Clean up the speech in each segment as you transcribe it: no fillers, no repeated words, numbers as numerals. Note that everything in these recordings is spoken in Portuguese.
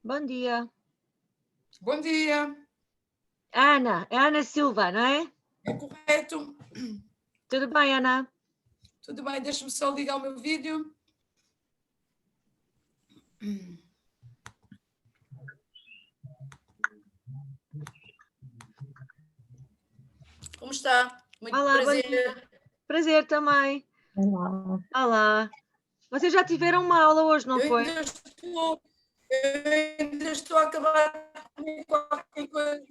Bom dia. Bom dia. Ana, é Ana Silva, não é? É correto? Tudo bem, Ana? Tudo bem, deixa-me só ligar o meu vídeo. Como está? Muito Olá, prazer. bom dia. Prazer também. Olá. Olá. Vocês já tiveram uma aula hoje, não foi? Eu ainda estou a acabar de qualquer coisa.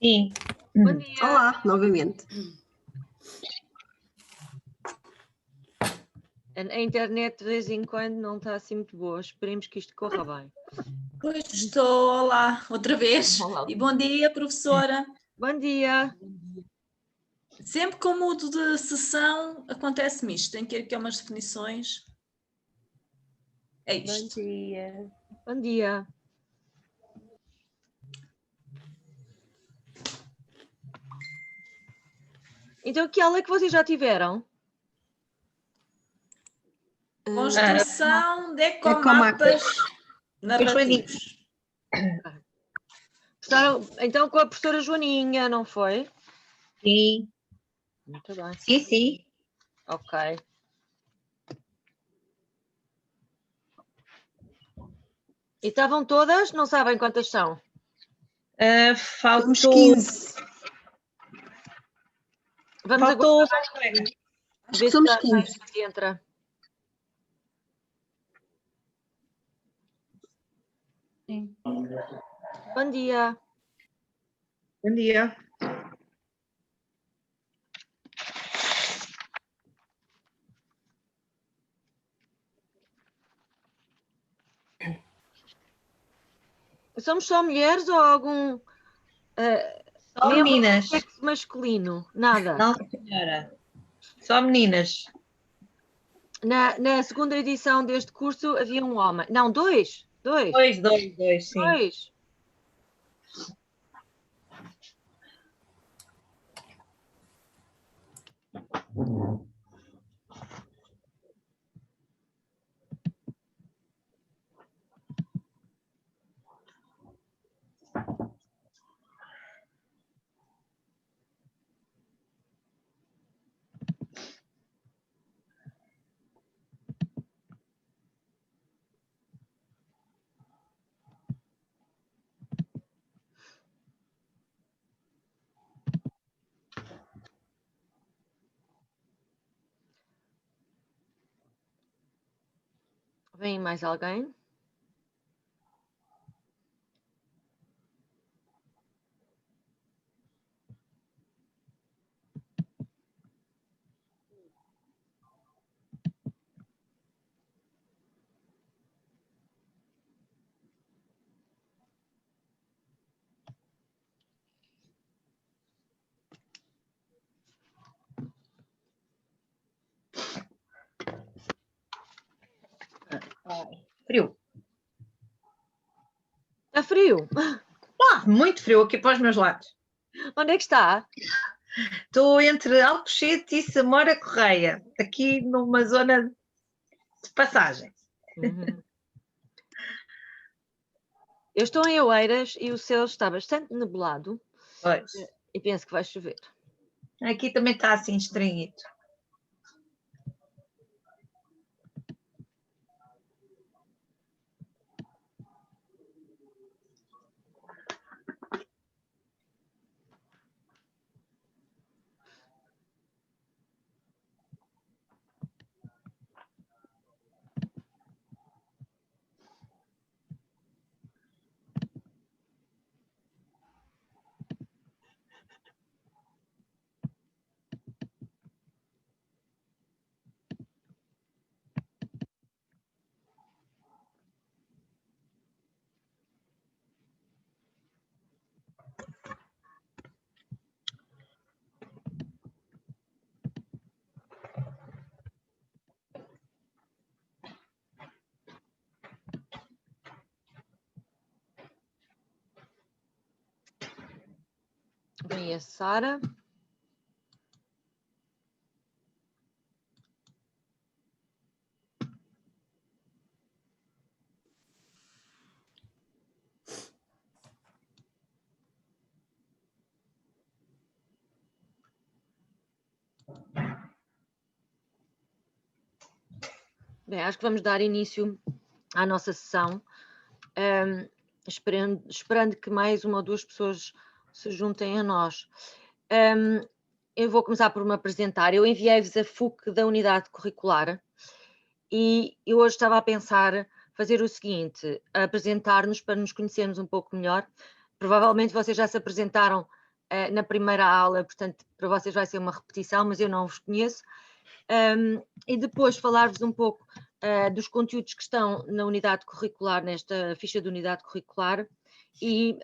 Sim. Bom dia. Olá, novamente. A internet de vez em quando não está assim muito boa. Esperemos que isto corra bem. Pois estou, olá, outra vez. Olá. E bom dia, professora. Bom dia. Sempre que eu mudo de sessão, acontece-me isto. Tenho que ir aqui a umas definições. É Bom isto. dia. Bom dia. Então, que aula é que vocês já tiveram? Construção de ecomapas ecomapas narrativos. Então, com a professora Joaninha, não foi? Sim. Muito bem. Sim. Ok. E estavam todas? Não sabem quantas são? Somos Faltou. 15. Vamos Faltou. agora Acho ver que se somos dá 15. mais gente entra. Sim. Bom dia. Bom dia. Somos só mulheres ou algum Só membro do meninas. sexo masculino? Nada. Não, senhora. Só meninas. Na segunda edição deste curso havia um homem. Não, dois. Dois, sim. Dois. Vem mais alguém? Frio. Está frio. Muito frio aqui para os meus lados. Onde é que está? Estou entre Alcochete e Samora Correia, aqui numa zona de passagem. Uhum. Eu estou em Oeiras e o céu está bastante nublado. Pois. E penso que vai chover. Aqui também está assim estranhito. Vem a Sara. Bem, acho que vamos dar início à nossa sessão, esperando que mais uma ou duas pessoas se juntem a nós. Eu vou começar por me apresentar. Eu enviei-vos a FUC da unidade curricular e eu hoje estava a pensar fazer o seguinte, apresentar-nos para nos conhecermos um pouco melhor. Provavelmente vocês já se apresentaram na primeira aula, portanto para vocês vai ser uma repetição, mas eu não vos conheço. E depois falar-vos um pouco dos conteúdos que estão na unidade curricular, nesta ficha de unidade curricular, e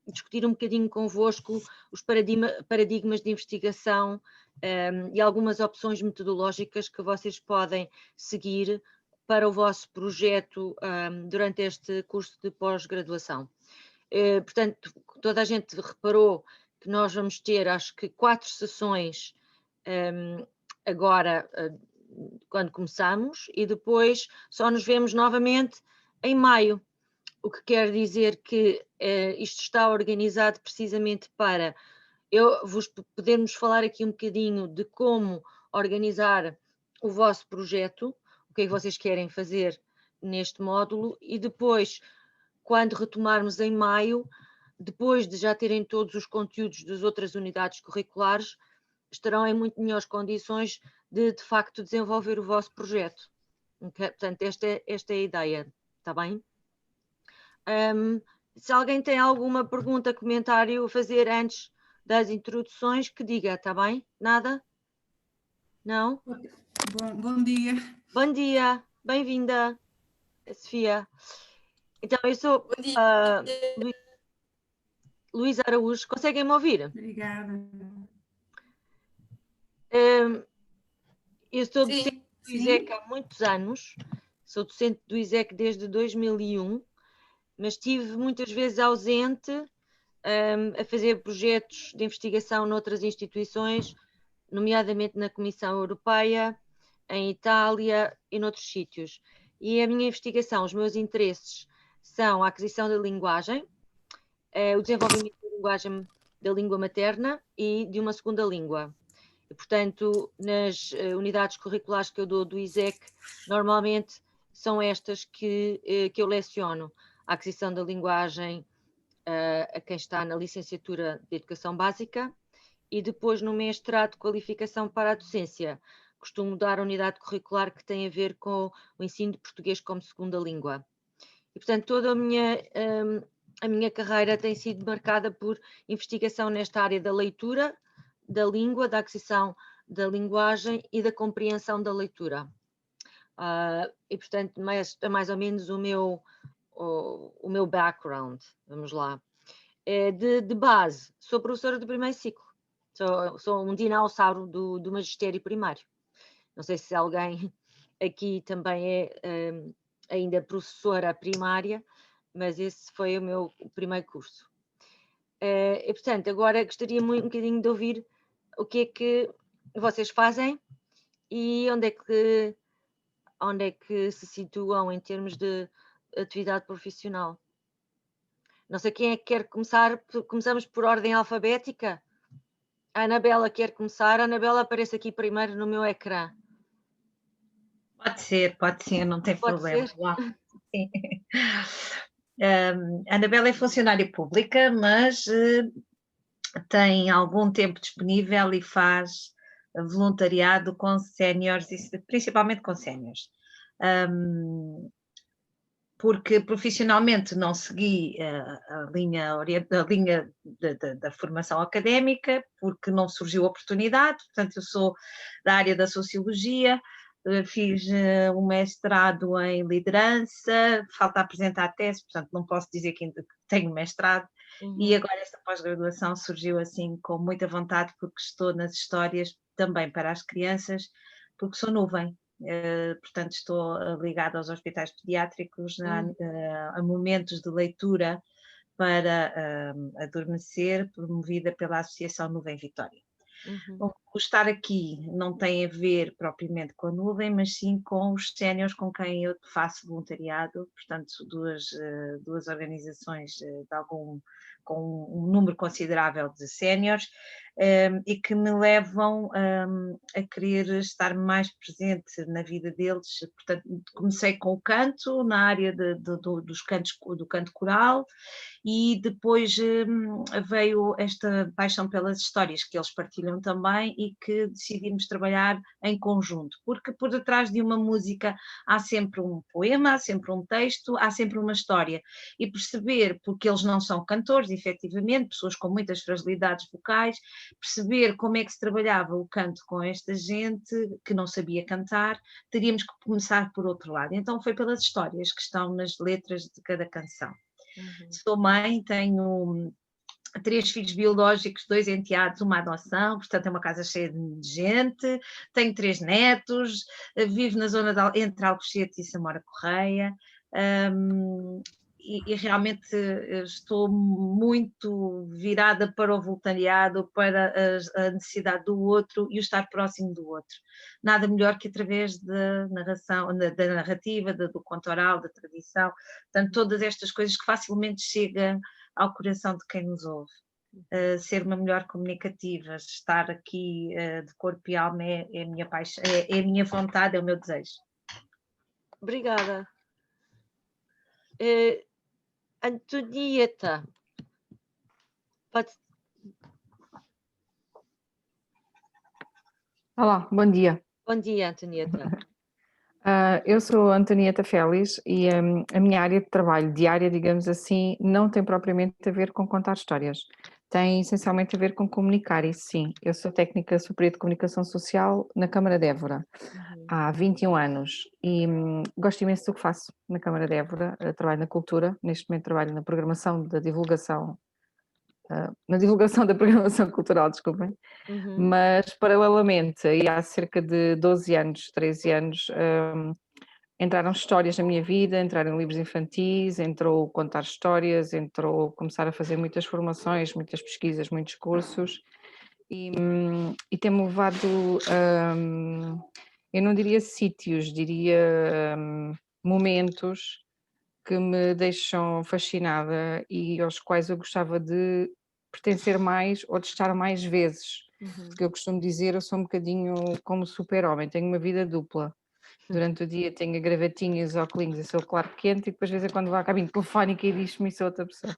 discutir um bocadinho convosco os paradigmas de investigação e algumas opções metodológicas que vocês podem seguir para o vosso projeto durante este curso de pós-graduação. Portanto, toda a gente reparou que nós vamos ter, acho que, 4 sessões agora, quando começamos, e depois só nos vemos novamente em maio, o que quer dizer que isto está organizado precisamente para podermos falar aqui um bocadinho de como organizar o vosso projeto, o que é que vocês querem fazer neste módulo, e depois, quando retomarmos em maio, depois de já terem todos os conteúdos das outras unidades curriculares, estarão em muito melhores condições de facto, desenvolver o vosso projeto. Okay? Portanto, esta é a ideia, está bem? Se alguém tem alguma pergunta, comentário a fazer antes das introduções, que diga, está bem? Nada? Não? Bom dia. Bom dia, bem-vinda, Sofia. Então, eu sou Bom dia. Luísa Araújo. Conseguem-me ouvir? Obrigada. Eu sou docente do Sim. ISEC há muitos anos, sou docente do ISEC desde 2001, mas estive muitas vezes ausente a fazer projetos de investigação noutras instituições, nomeadamente na Comissão Europeia, em Itália e noutros sítios. E a minha investigação, os meus interesses são a aquisição da linguagem, o desenvolvimento da linguagem da língua materna e de uma segunda língua. E, portanto, nas unidades curriculares que eu dou do ISEC, normalmente são estas que eu leciono. A aquisição da linguagem a quem está na licenciatura de Educação Básica e depois no mestrado de qualificação para a docência. Costumo dar a unidade curricular que tem a ver com o ensino de português como segunda língua. E, portanto, toda a minha carreira tem sido marcada por investigação nesta área da leitura, da língua, da aquisição da linguagem e da compreensão da leitura. E, portanto, é mais ou menos o meu background, vamos lá. De base, sou professora do primeiro ciclo, sou um dinossauro do magistério primário. Não sei se alguém aqui também é ainda professora primária, mas esse foi o meu primeiro curso. E, portanto, agora gostaria um bocadinho de ouvir o que é que vocês fazem e onde é que se situam em termos de atividade profissional. Não sei quem é que quer começar. Começamos por ordem alfabética. A Anabela quer começar. A Anabela aparece aqui primeiro no meu ecrã. Pode ser, não tem Pode problema. ser? Lá. Sim. A Anabela é funcionária pública, mas tem algum tempo disponível e faz voluntariado com séniores, principalmente com séniores. Porque profissionalmente não segui a linha da formação académica, porque não surgiu oportunidade, portanto eu sou da área da Sociologia, fiz um mestrado em liderança, falta apresentar a tese, portanto não posso dizer que tenho mestrado, e agora esta pós-graduação surgiu assim com muita vontade, porque estou nas histórias também para as crianças, porque sou nuvem. Portanto, estou ligada aos hospitais pediátricos a momentos de leitura para adormecer, promovida pela Associação Nuvem Vitória. estar aqui não tem a ver propriamente com a nuvem, mas sim com os séniores com quem eu faço voluntariado, portanto, duas organizações com um número considerável de séniores, e que me levam a querer estar mais presente na vida deles. Portanto, comecei com o canto, na área do canto coral, e depois veio esta paixão pelas histórias que eles partilham também e que decidimos trabalhar em conjunto, porque por detrás de uma música há sempre um poema, há sempre um texto, há sempre uma história, e perceber, porque eles não são cantores, efetivamente, pessoas com muitas fragilidades vocais, perceber como é que se trabalhava o canto com esta gente que não sabia cantar, teríamos que começar por outro lado. Então foi pelas histórias que estão nas letras de cada canção. Sou mãe, tenho 3 filhos biológicos, 2 enteados, uma adoção, portanto é uma casa cheia de gente, tenho 3 netos, vivo na zona entre Alcochete e Samora Correia, e realmente estou muito virada para o voluntariado, para a necessidade do outro e o estar próximo do outro. Nada melhor que através da narração, da narrativa, do conto oral, da tradição, portanto todas estas coisas que facilmente chegam ao coração de quem nos ouve. Ser uma melhor comunicativa, estar aqui de corpo e alma é a minha paixão, é a minha vontade, é o meu desejo. Obrigada. Antonieta, pode... Olá, bom dia. Bom dia, Antonieta. Eu sou Antonieta Félix e a minha área de trabalho diária, digamos assim, não tem propriamente a ver com contar histórias. Tem essencialmente a ver com comunicar, isso sim. Eu sou técnica superior de comunicação social na Câmara de Évora há 21 anos e gosto imenso do que faço na Câmara de Évora. Trabalho na cultura, neste momento trabalho na programação da divulgação, da programação cultural, desculpem. Mas paralelamente, e há cerca de 12 anos, 13 anos, entraram histórias na minha vida, entraram livros infantis, entrou contar histórias, entrou começar a fazer muitas formações, muitas pesquisas, muitos cursos e tem-me levado, eu não diria sítios, diria momentos que me deixam fascinada e aos quais eu gostava de pertencer mais ou de estar mais vezes. Porque eu costumo dizer, eu sou um bocadinho como super-homem, tenho uma vida dupla. Durante o dia tenho a gravatinha, os óculos e sou claro quente e depois de vez em quando vou à cabine telefónica e diz-me isso outra pessoa.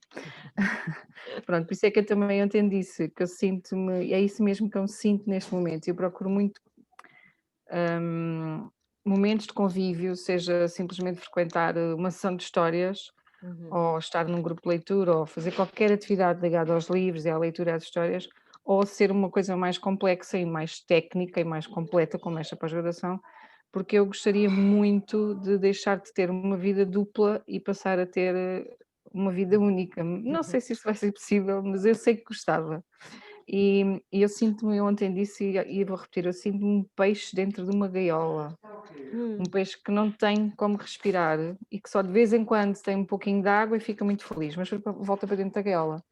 Pronto, por isso é que eu também entendo isso, que eu sinto-me, é isso mesmo que eu me sinto neste momento. Eu procuro muito momentos de convívio, seja simplesmente frequentar uma sessão de histórias, ou estar num grupo de leitura, ou fazer qualquer atividade ligada aos livros e à leitura às histórias, ou ser uma coisa mais complexa e mais técnica e mais completa, como esta pós-graduação, porque eu gostaria muito de deixar de ter uma vida dupla e passar a ter uma vida única. Não sei se isso vai ser possível, mas eu sei que gostava. E eu sinto-me, eu ontem disse e vou repetir, eu sinto-me um peixe dentro de uma gaiola. Um peixe que não tem como respirar e que só de vez em quando tem um pouquinho de água e fica muito feliz, mas volta para dentro da gaiola.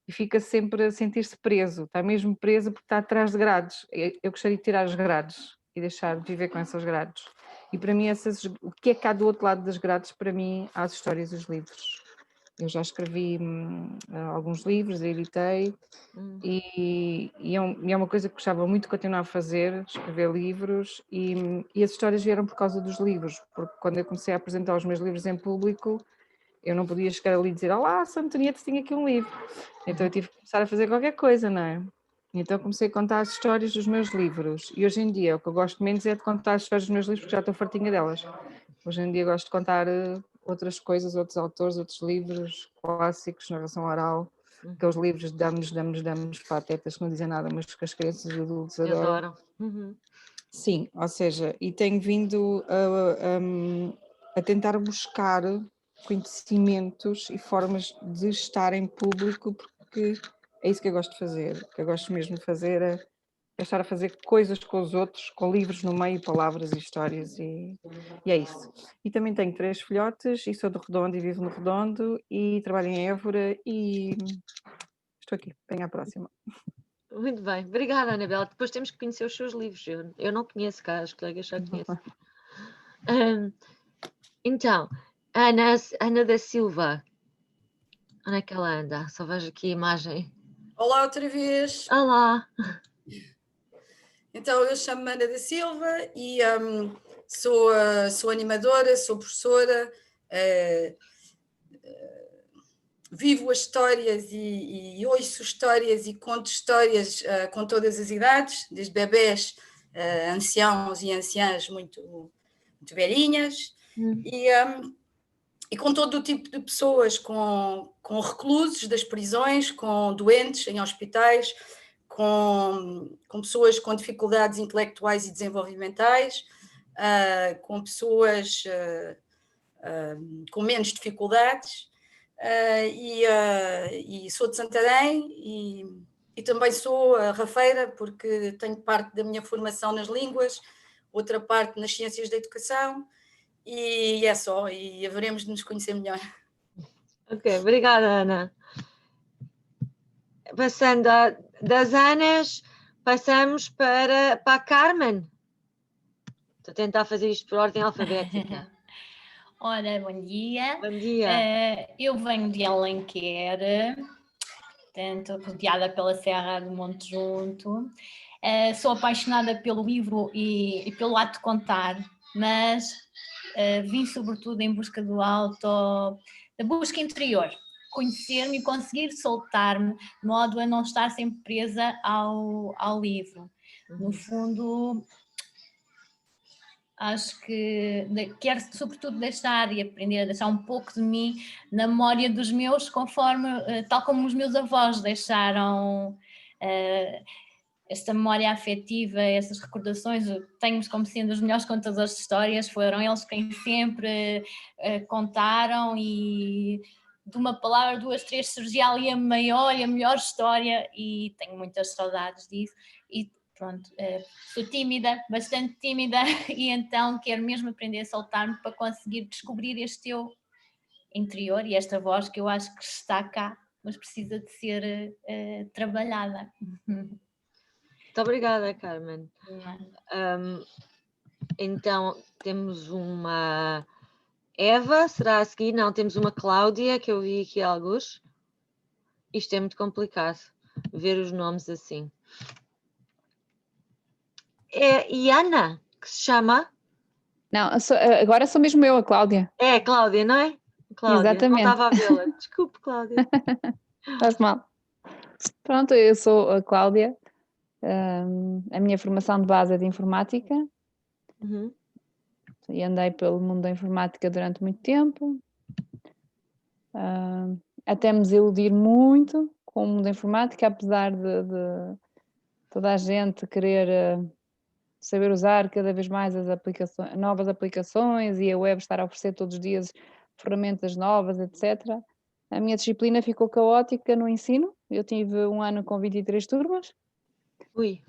E fica sempre a sentir-se preso, está mesmo preso porque está atrás de grades. Eu gostaria de tirar as grades e deixar de viver com essas grades. E para mim, o que é que há do outro lado das grades? Para mim, há as histórias e os livros. Eu já escrevi alguns livros, editei, e é uma coisa que gostava muito de continuar a fazer, escrever livros, e as histórias vieram por causa dos livros, porque quando eu comecei a apresentar os meus livros em público, eu não podia chegar ali e dizer, olá, sou Antonieta, tinha aqui um livro. Então eu tive que começar a fazer qualquer coisa, não é? Então comecei a contar as histórias dos meus livros, e hoje em dia o que eu gosto menos é de contar as histórias dos meus livros, porque já estou fartinha delas. Hoje em dia gosto de contar outras coisas, outros autores, outros livros clássicos, narração oral, aqueles livros de damos patetas que não dizem nada, mas que as crianças e os adultos adoram. Sim, ou seja, e tenho vindo a tentar buscar conhecimentos e formas de estar em público, porque é isso que eu gosto de fazer. O que eu gosto mesmo de fazer é estar a fazer coisas com os outros, com livros no meio, palavras e histórias, e é isso. E também tenho 3 filhotes e sou do Redondo e vivo no Redondo e trabalho em Évora e estou aqui, venha à próxima. Muito bem. Obrigada, Anabela. Depois temos que conhecer os seus livros. Eu não conheço cá, as colegas já conhecem. Então, Ana da Silva. Onde é que ela anda? Só vejo aqui a imagem. Olá outra vez. Olá. Então, eu chamo-me Ana da Silva e sou animadora, sou professora, vivo as histórias e ouço histórias e conto histórias com todas as idades, desde bebés, anciãos e anciãs muito, muito velhinhas, e com todo o tipo de pessoas, com reclusos das prisões, com doentes em hospitais, com pessoas com dificuldades intelectuais e desenvolvimentais, com pessoas com menos dificuldades, e sou de Santarém e também sou rafeira, porque tenho parte da minha formação nas línguas, outra parte nas ciências da educação, e é só, e haveremos de nos conhecer melhor. Ok, obrigada, Ana. Passando das Anas, passamos para a Carmen. Estou a tentar fazer isto por ordem alfabética. Ora, bom dia. Bom dia. Eu venho de Alenquer, portanto, rodeada pela Serra do Monte Junto. Sou apaixonada pelo livro e pelo ato de contar, mas vim sobretudo em busca da busca interior, conhecer-me e conseguir soltar-me, de modo a não estar sempre presa ao livro. No fundo, acho que quero sobretudo deixar e aprender a deixar um pouco de mim na memória dos meus, conforme, tal como os meus avós deixaram esta memória afetiva, essas recordações. Tenho-os como sendo os melhores contadores de histórias, foram eles quem sempre contaram, e de uma palavra, duas, três, surgia ali a maior e a melhor história, e tenho muitas saudades disso. E pronto, sou tímida, bastante tímida, e então quero mesmo aprender a soltar-me para conseguir descobrir este eu interior e esta voz que eu acho que está cá, mas precisa de ser trabalhada. Muito obrigada, Carmen. Então, temos uma Eva, será a seguir? Não, temos uma Cláudia, que eu vi aqui alguns. Isto é muito complicado, ver os nomes assim. E Ana, que se chama? Não, agora sou mesmo eu, a Cláudia. É, Cláudia, não é? Cláudia, Exatamente. não estava a vê-la. Desculpe, Cláudia. Faz mal. Pronto, eu sou a Cláudia. A minha formação de base é de informática. E andei pelo mundo da informática durante muito tempo. Até me desiludir muito com o mundo da informática, apesar de toda a gente querer saber usar cada vez mais as novas aplicações e a web estar a oferecer todos os dias ferramentas novas, etc. A minha disciplina ficou caótica no ensino. Eu tive um ano com 23 turmas. Ui.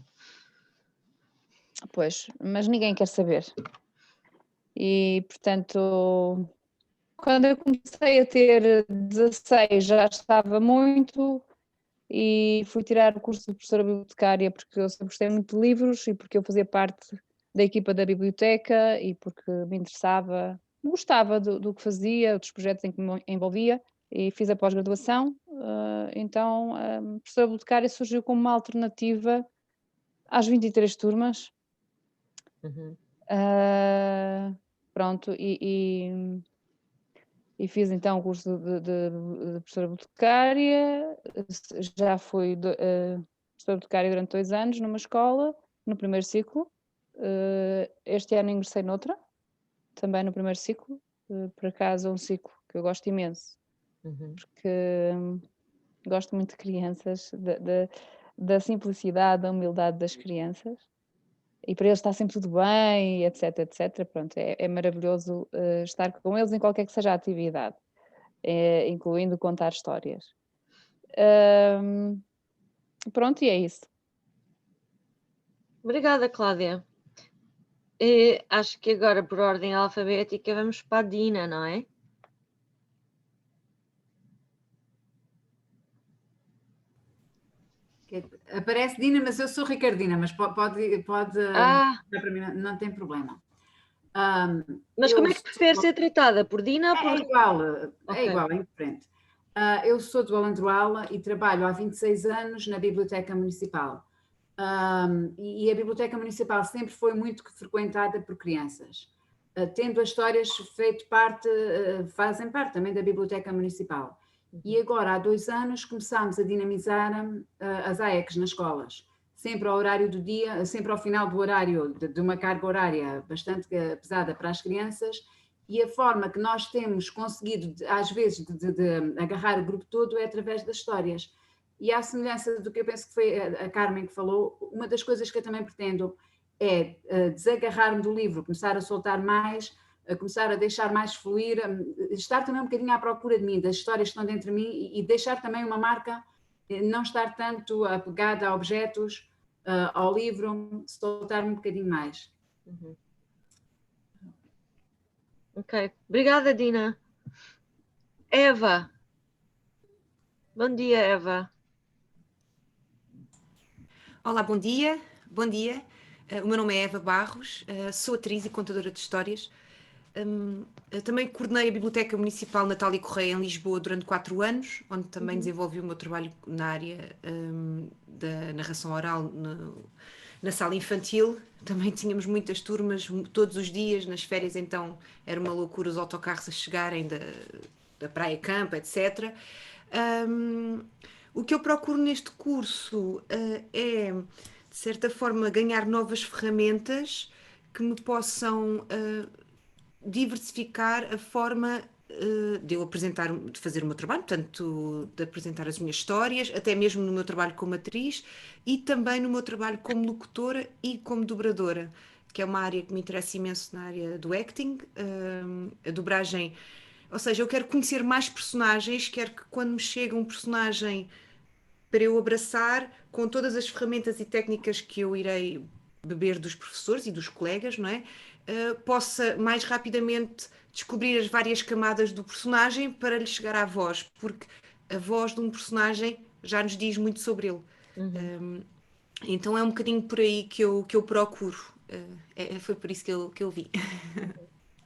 Pois, mas ninguém quer saber. E, portanto, quando eu comecei a ter 16 já estava muito, e fui tirar o curso de professora bibliotecária porque eu sempre gostei muito de livros e porque eu fazia parte da equipa da biblioteca e porque me interessava, gostava do que fazia, dos projetos em que me envolvia, e fiz a pós-graduação. Então a professora bibliotecária surgiu como uma alternativa às 23 turmas. Pronto, e fiz então o curso de professora bibliotecária. Já fui professora bibliotecária durante 2 anos numa escola, no primeiro ciclo. Este ano ingressei noutra, também no primeiro ciclo. Por acaso é um ciclo que eu gosto imenso, porque gosto muito de crianças, da simplicidade, da humildade das crianças. E para eles está sempre tudo bem, etc, etc. Pronto, é maravilhoso estar com eles em qualquer que seja a atividade, incluindo contar histórias. Pronto, e é isso. Obrigada, Cláudia. Acho que agora, por ordem alfabética, vamos para a Dina, não é? Aparece Dina, mas eu sou Ricardina, mas pode Ah, para mim, não tem problema. mas como é que prefere ser tratada? Por Dina ou por... É igual, é indiferente. Eu sou do Alandroal e trabalho há 26 anos na Biblioteca Municipal. E a Biblioteca Municipal sempre foi muito frequentada por crianças, tendo as histórias fazem parte também da Biblioteca Municipal. E agora, há 2 anos, começámos a dinamizar as AECs nas escolas, sempre ao horário do dia, sempre ao final do horário, de uma carga horária bastante pesada para as crianças, e a forma que nós temos conseguido, às vezes, de agarrar o grupo todo é através das histórias. E à semelhança do que eu penso que foi a Carmen que falou, uma das coisas que eu também pretendo é desagarrar-me do livro, começar a soltar mais, a começar a deixar mais fluir, estar também um bocadinho à procura de mim, das histórias que estão dentro de mim e deixar também uma marca, não estar tanto apegada a objetos, ao livro, soltar-me um bocadinho mais. Ok, obrigada, Dina. Eva. Bom dia, Eva. Olá, bom dia. Bom dia. O meu nome é Eva Barros, sou atriz e contadora de histórias. Também coordenei a Biblioteca Municipal Natália Correia em Lisboa durante 4 anos, onde também desenvolvi o meu trabalho na área da narração oral na sala infantil. Também tínhamos muitas turmas todos os dias, nas férias então era uma loucura os autocarros a chegarem da Praia Campo, etc. O que eu procuro neste curso é, de certa forma, ganhar novas ferramentas que me possam diversificar a forma de eu de fazer o meu trabalho, portanto, de apresentar as minhas histórias, até mesmo no meu trabalho como atriz e também no meu trabalho como locutora e como dobradora, que é uma área que me interessa imenso na área do acting, a dobragem. Ou seja, eu quero conhecer mais personagens, quero que quando me chega um personagem para eu abraçar, com todas as ferramentas e técnicas que eu irei beber dos professores e dos colegas, não é? Possa mais rapidamente descobrir as várias camadas do personagem para lhe chegar à voz, porque a voz de um personagem já nos diz muito sobre ele. Então é um bocadinho por aí que eu procuro. Foi por isso que eu vi.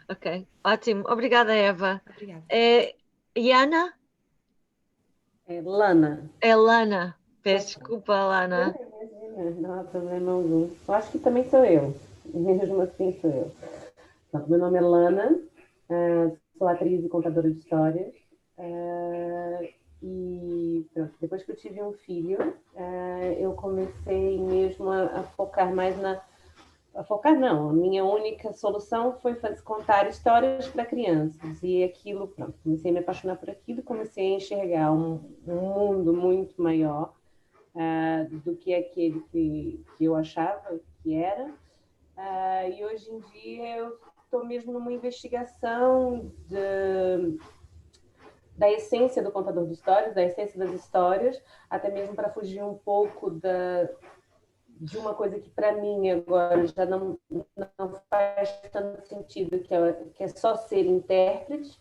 Ok, ótimo. Obrigada, Eva. Obrigada. Iana? É Lana. É Lana. Peço desculpa, Lana. Não há problema algum. Eu acho que também sou eu. Mesmo assim sou eu. Então, meu nome é Lana, sou atriz e contadora de histórias. E pronto, depois que eu tive um filho, eu comecei mesmo a focar mais a minha única solução foi contar histórias para crianças, e aquilo, pronto, comecei a me apaixonar por aquilo, comecei a enxergar um mundo muito maior do que aquele que eu achava que era, e hoje em dia eu estou mesmo numa investigação da essência do contador de histórias, da essência das histórias, até mesmo para fugir um pouco de uma coisa que para mim agora já não faz tanto sentido, que é só ser intérprete.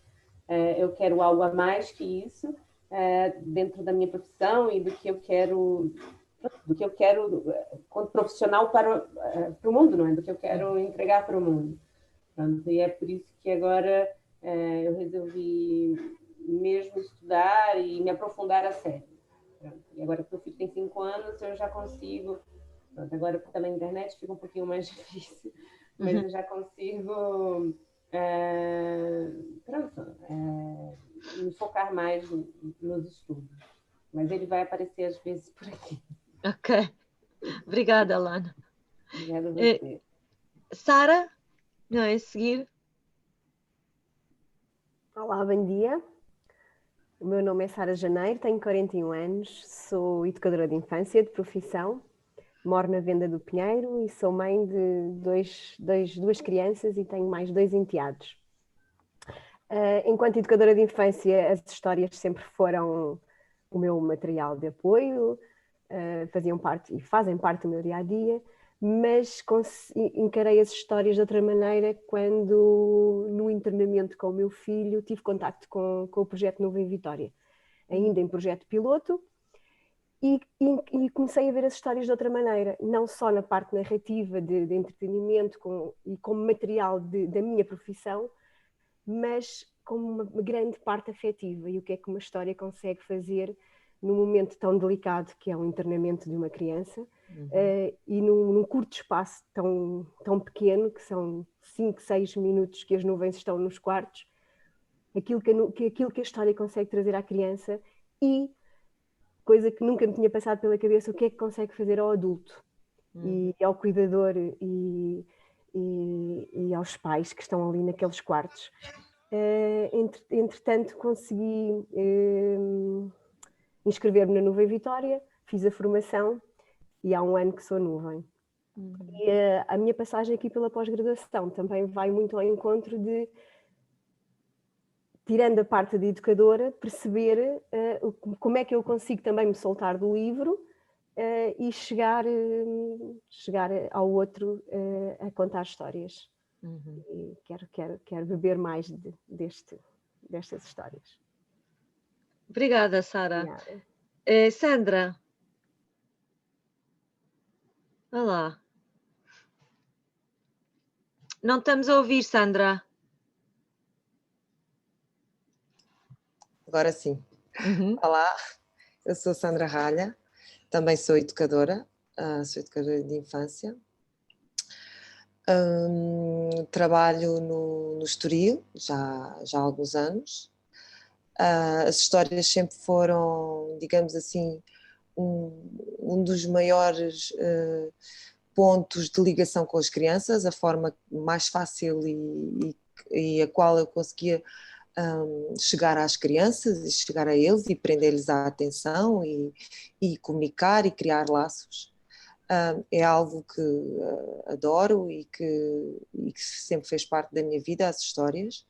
Eu quero algo a mais que isso, dentro da minha profissão e do que eu quero quanto profissional para o mundo, não é? Do que eu quero entregar para o mundo. Pronto, e é por isso que agora eu resolvi mesmo estudar e me aprofundar a sério. Pronto. E agora que o filho tem 5 anos, eu já consigo. Pronto, agora pela internet fica um pouquinho mais difícil, mas eu já consigo me focar mais nos estudos. Mas ele vai aparecer às vezes por aqui. Ok. Obrigada, Lana. Obrigada a você. Sara? Não, é seguir. Olá, bom dia. O meu nome é Sara Janeiro, tenho 41 anos, sou educadora de infância de profissão, moro na Venda do Pinheiro e sou mãe de duas crianças e tenho mais 2 enteados. Enquanto educadora de infância, as histórias sempre foram o meu material de apoio, faziam parte e fazem parte do meu dia-a-dia, mas encarei as histórias de outra maneira quando, no internamento com o meu filho, tive contacto com o projeto Novo em Vitória, ainda em projeto piloto, E comecei a ver as histórias de outra maneira, não só na parte narrativa de entretenimento e como material da minha profissão, mas como uma grande parte afetiva, e o que é que uma história consegue fazer num momento tão delicado que é o internamento de uma criança, e num curto espaço tão pequeno, que são 5, 6 minutos que as nuvens estão nos quartos, aquilo que a história consegue trazer à criança, e coisa que nunca me tinha passado pela cabeça, o que é que consegue fazer ao adulto e ao cuidador e aos pais que estão ali naqueles quartos. Entretanto, consegui inscrever-me na Nuvem Vitória, fiz a formação e há um ano que sou nuvem. E a minha passagem aqui pela pós-graduação também vai muito ao encontro de, tirando a parte de educadora, perceber como é que eu consigo também me soltar do livro e chegar ao outro a contar histórias. E quero beber mais destas histórias. Obrigada, Sara. Obrigada. Sandra. Olá. Não estamos a ouvir, Sandra. Agora sim. Olá, eu sou Sandra Ralha, também sou educadora de infância. Trabalho no Estoril já há alguns anos. As histórias sempre foram, digamos assim, um dos maiores pontos de ligação com as crianças, a forma mais fácil e a qual eu conseguia chegar às crianças e chegar a eles e prender-lhes a atenção e comunicar e criar laços. É algo que adoro e que sempre fez parte da minha vida, as histórias,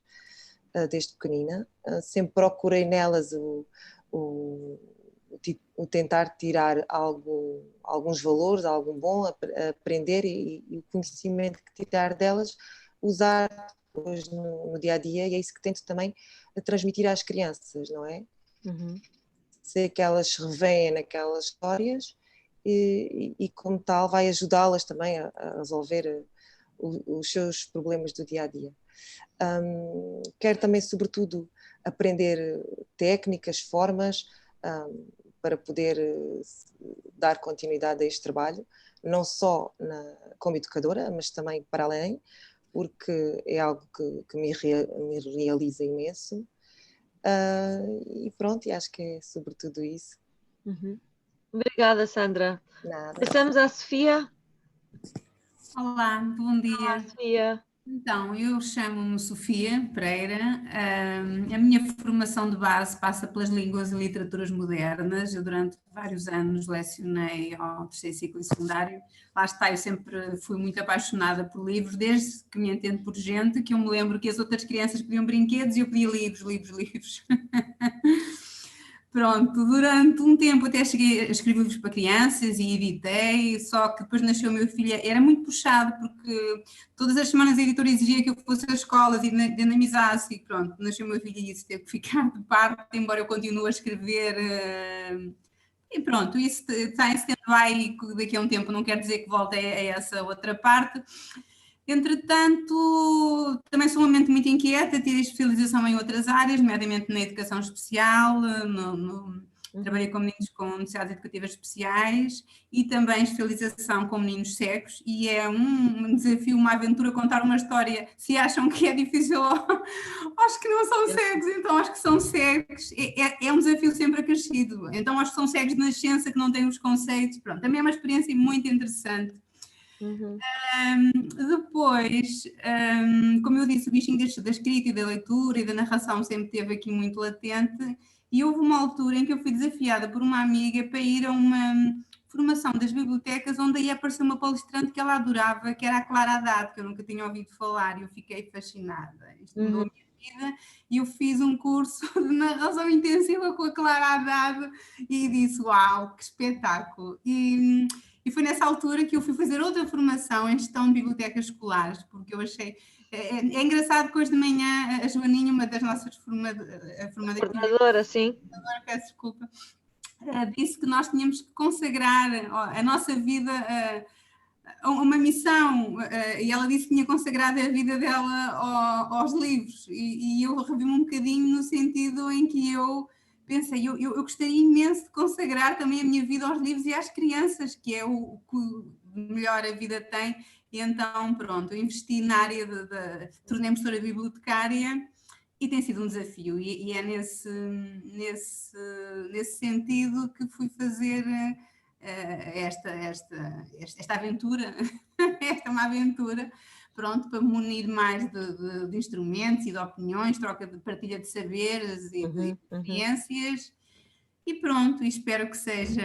desde pequenina. Sempre procurei nelas o tentar tirar alguns valores, algo bom, aprender e o conhecimento que tirar delas, usar depois no dia a dia, e é isso que tento também transmitir às crianças, não é? Sei que elas se revêem naquelas histórias e como tal vai ajudá-las também a resolver os seus problemas do dia a dia. Quero também, sobretudo, aprender técnicas, formas para poder dar continuidade a este trabalho, não só como educadora, mas também para além, porque é algo que me realiza imenso. E pronto, e acho que é sobretudo isso. Obrigada, Sandra. Nada. Passamos à Sofia. Olá, bom dia. Olá, Sofia. Então, eu chamo-me Sofia Pereira. A minha formação de base passa pelas línguas e literaturas modernas. Eu durante vários anos lecionei ao terceiro ciclo e secundário. Lá está, eu sempre fui muito apaixonada por livros, desde que me entendo por gente, que eu me lembro que as outras crianças pediam brinquedos e eu pedia livros. Pronto, durante um tempo até cheguei a escrever livros para crianças e editei, só que depois nasceu o meu filho, era muito puxado porque todas as semanas a editora exigia que eu fosse às escolas e dinamizasse e pronto, nasceu o meu filho e isso teve que ficar de parte, embora eu continue a escrever e pronto, isso está em stand-by, daqui a um tempo não quer dizer que volte a essa outra parte. Entretanto, também sou uma mente muito inquieta, tirei especialização em outras áreas, nomeadamente na educação especial, trabalhei com meninos com necessidades educativas especiais e também especialização com meninos cegos, e é um desafio, uma aventura contar uma história. Se acham que é difícil aos que não são cegos, então aos que são cegos, é um desafio sempre acrescido. Então aos que são cegos de nascença, que não têm os conceitos, pronto, também é uma experiência muito interessante. Depois, como eu disse, o bichinho da escrita e da leitura e da narração sempre esteve aqui muito latente, e houve uma altura em que eu fui desafiada por uma amiga para ir a uma formação das bibliotecas, onde aí apareceu uma palestrante que ela adorava, que era a Clara Haddad, que eu nunca tinha ouvido falar, e eu fiquei fascinada. Isto mudou a minha vida, e eu fiz um curso de narração intensiva com a Clara Haddad e disse, uau, que espetáculo! E foi nessa altura que eu fui fazer outra formação em gestão de bibliotecas escolares, porque eu achei... É engraçado que hoje de manhã a Joaninha, uma das nossas formadoras... Coordenadora, sim. Peço desculpa. disse que nós tínhamos que consagrar a nossa vida a uma missão, e ela disse que tinha consagrado a vida dela aos livros, e eu revi-me um bocadinho no sentido em que eu pensei, eu gostaria imenso de consagrar também a minha vida aos livros e às crianças, que é o que melhor a vida tem. E então, pronto, eu investi na área tornei-me professora bibliotecária, e tem sido um desafio, e é nesse sentido que fui fazer esta aventura, esta é uma aventura, pronto, para me unir mais de instrumentos e de opiniões, troca de partilha de saberes e de experiências, e pronto, espero que seja,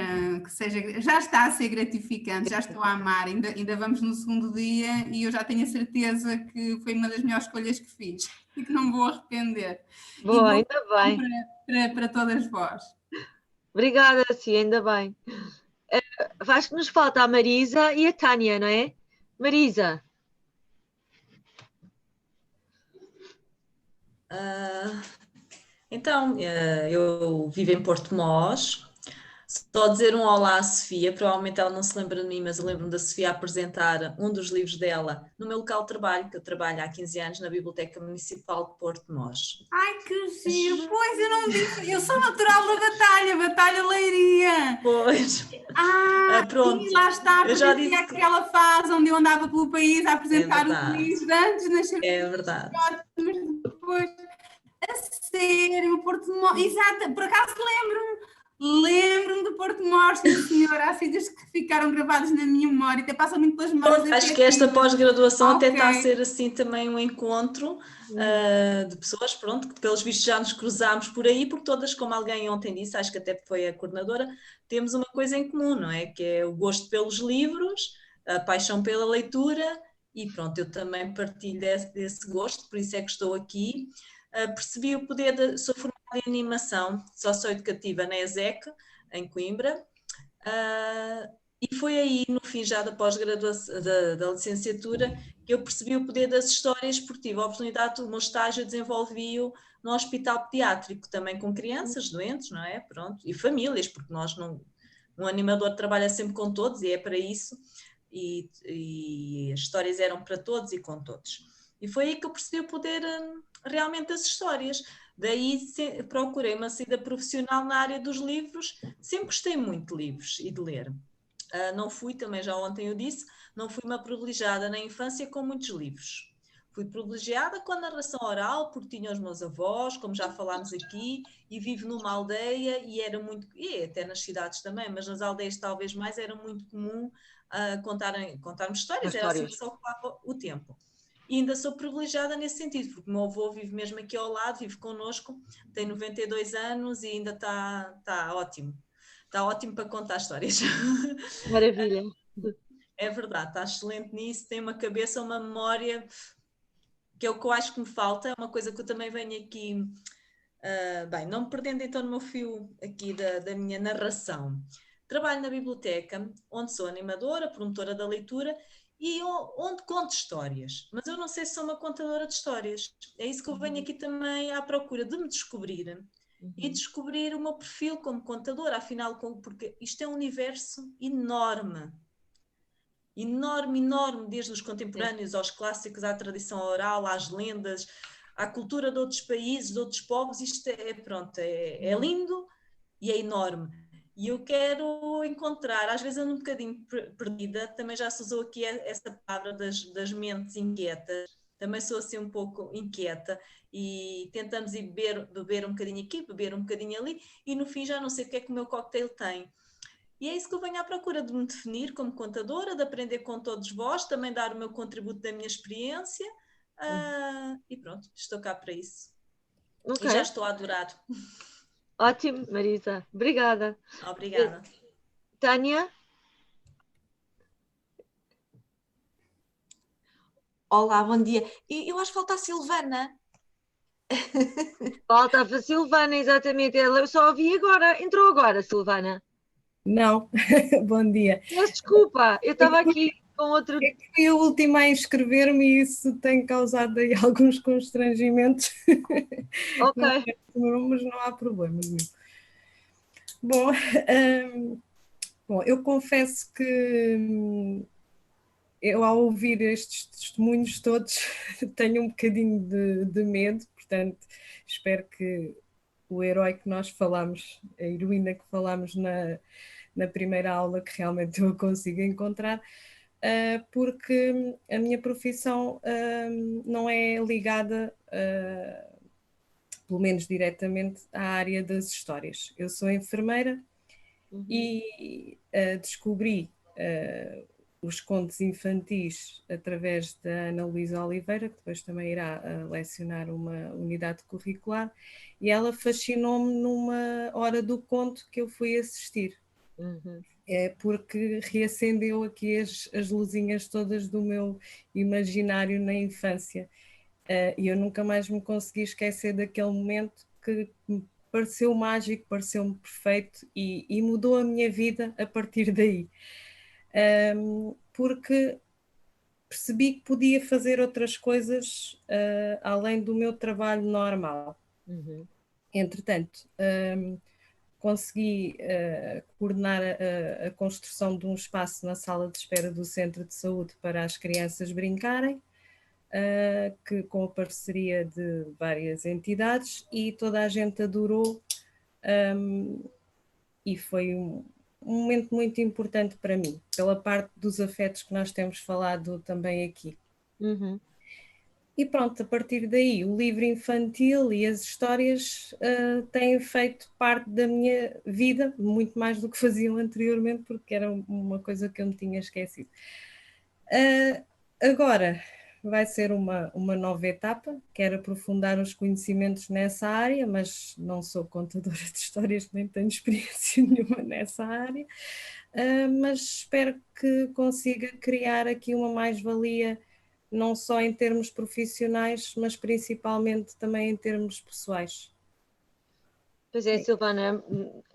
já está a ser gratificante, já estou a amar, ainda vamos no segundo dia e eu já tenho a certeza que foi uma das melhores escolhas que fiz e que não me vou arrepender. Boa, ainda bem. Para todas vós. Obrigada, Cia, ainda bem. Acho que nos falta a Marisa e a Tânia, não é? Marisa. Então, eu vivo em Porto Mós. Só dizer um olá à Sofia, provavelmente ela não se lembra de mim, mas eu lembro-me da Sofia a apresentar um dos livros dela no meu local de trabalho, que eu trabalho há 15 anos na Biblioteca Municipal de Porto Mós. Ai, que giro! Pois, eu não disse, eu sou natural da Batalha Leiria. Pois. Pronto. E lá está, eu já disse que ela faz, onde eu andava pelo país a apresentar os livros antes de nascer. É verdade. Mas depois, a sério, Porto Mós, exato, por acaso lembro-me do Porto Mós, senhora, há sítios que ficaram gravados na minha memória, até passam muito pelas memórias. Acho que esta pós-graduação até está a ser assim também um encontro de pessoas, pronto, que pelos vistos já nos cruzámos por aí, porque todas, como alguém ontem disse, acho que até foi a coordenadora, temos uma coisa em comum, não é? Que é o gosto pelos livros, a paixão pela leitura, e pronto, eu também partilho desse gosto, por isso é que estou aqui. Percebi o poder sou formada em animação socioeducativa na ESEC, em Coimbra, e foi aí, no fim já da pós-graduação, da licenciatura, que eu percebi o poder das histórias, porque tive a oportunidade, o meu estágio desenvolvi-o no hospital pediátrico, também com crianças doentes, não é? Pronto, e famílias, porque um animador trabalha sempre com todos, e é para isso, e as histórias eram para todos e com todos. E foi aí que eu percebi o poder realmente das histórias. Daí procurei uma saída profissional na área dos livros. Sempre gostei muito de livros e de ler. Não fui, também já ontem eu disse, não fui uma privilegiada na infância com muitos livros. Fui privilegiada com a narração oral, porque tinha os meus avós, como já falámos aqui, e vivo numa aldeia e era muito, e até nas cidades também, mas nas aldeias talvez mais, era muito comum contarmos histórias, era assim que se ocupava o tempo. E ainda sou privilegiada nesse sentido, porque o meu avô vive mesmo aqui ao lado, vive connosco, tem 92 anos e ainda está ótimo. Está ótimo para contar histórias. Maravilha. É verdade, está excelente nisso, tem uma cabeça, uma memória, que é o que eu acho que me falta, é uma coisa que eu também venho aqui, bem, não me perdendo então no meu fio aqui da minha narração. Trabalho na biblioteca, onde sou animadora, promotora da leitura, e onde conto histórias, mas eu não sei se sou uma contadora de histórias. É isso que eu venho aqui também à procura de me descobrir e descobrir o meu perfil como contadora, afinal, porque isto é um universo enorme, desde os contemporâneos aos clássicos, à tradição oral, às lendas, à cultura de outros países, de outros povos. Isto é lindo e é enorme. E eu quero encontrar, às vezes ando um bocadinho perdida, também já se usou aqui essa palavra das mentes inquietas, também sou assim um pouco inquieta e tentamos ir beber um bocadinho aqui, beber um bocadinho ali e no fim já não sei o que é que o meu cocktail tem. E é isso que eu venho à procura, de me definir como contadora, de aprender com todos vós, também dar o meu contributo da minha experiência e pronto, estou cá para isso. Okay. E já estou a adorar. Ótimo, Marisa. Obrigada. Obrigada. Tânia? Olá, bom dia. Eu acho que falta a Silvana. Falta a Silvana, exatamente. Eu só ouvi agora. Entrou agora, Silvana. Não. Bom dia. Peço desculpa, eu estava aqui com outro... É que fui a última a inscrever-me e isso tem causado aí alguns constrangimentos. Ok. Mas não há problema nenhum. Bom, bom, eu confesso que eu, ao ouvir estes testemunhos todos, tenho um bocadinho de medo, portanto, espero que o herói que nós falamos, a heroína que falamos na primeira aula, que realmente eu consiga encontrar, porque a minha profissão não é ligada, pelo menos diretamente, à área das histórias. Eu sou enfermeira e descobri os contos infantis através da Ana Luísa Oliveira, que depois também irá lecionar uma unidade curricular, e ela fascinou-me numa hora do conto que eu fui assistir. É porque reacendeu aqui as luzinhas todas do meu imaginário na infância. E eu nunca mais me consegui esquecer daquele momento que me pareceu mágico, pareceu-me perfeito e mudou a minha vida a partir daí. Porque percebi que podia fazer outras coisas além do meu trabalho normal. Entretanto, consegui coordenar a construção de um espaço na sala de espera do Centro de Saúde para as crianças brincarem, que com a parceria de várias entidades, e toda a gente adorou, e foi um momento muito importante para mim, pela parte dos afetos que nós temos falado também aqui. E pronto, a partir daí o livro infantil e as histórias têm feito parte da minha vida, muito mais do que faziam anteriormente, porque era uma coisa que eu me tinha esquecido. Agora vai ser uma nova etapa, quero aprofundar os conhecimentos nessa área, mas não sou contadora de histórias, nem tenho experiência nenhuma nessa área, mas espero que consiga criar aqui uma mais-valia, não só em termos profissionais, mas principalmente também em termos pessoais. Pois é, Silvana,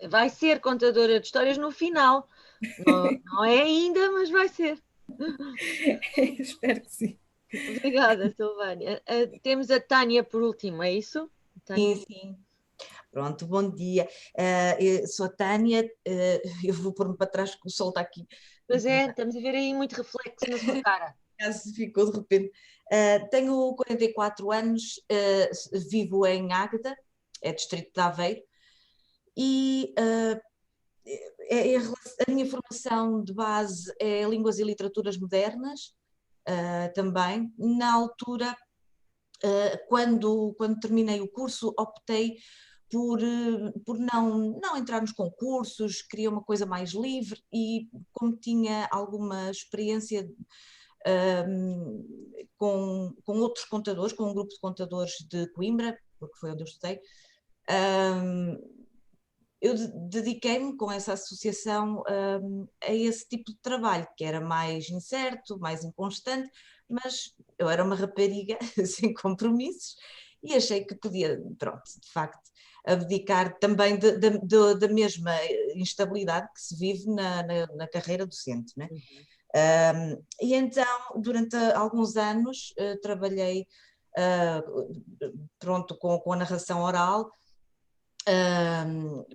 vai ser contadora de histórias no final. Não é ainda, mas vai ser. Espero que sim. Obrigada, Silvânia. Temos a Tânia por último, é isso? Tânia? Sim, sim. Pronto, bom dia. Eu sou a Tânia, eu vou pôr-me para trás porque o sol está aqui. Pois é, estamos a ver aí muito reflexo na sua cara. Caso ficou de repente. Tenho 44 anos, vivo em Águeda, é distrito de Aveiro, e a minha formação de base é Línguas e Literaturas Modernas, também. Na altura, quando terminei o curso, optei por não entrar nos concursos, queria uma coisa mais livre, e como tinha alguma experiência com outros contadores, com um grupo de contadores de Coimbra, porque foi onde eu estudei, eu dediquei-me com essa associação a esse tipo de trabalho, que era mais incerto, mais inconstante, mas eu era uma rapariga sem compromissos e achei que podia, pronto, de facto, abdicar também da mesma instabilidade que se vive na carreira docente, né? E então, durante alguns anos, trabalhei pronto, com a narração oral,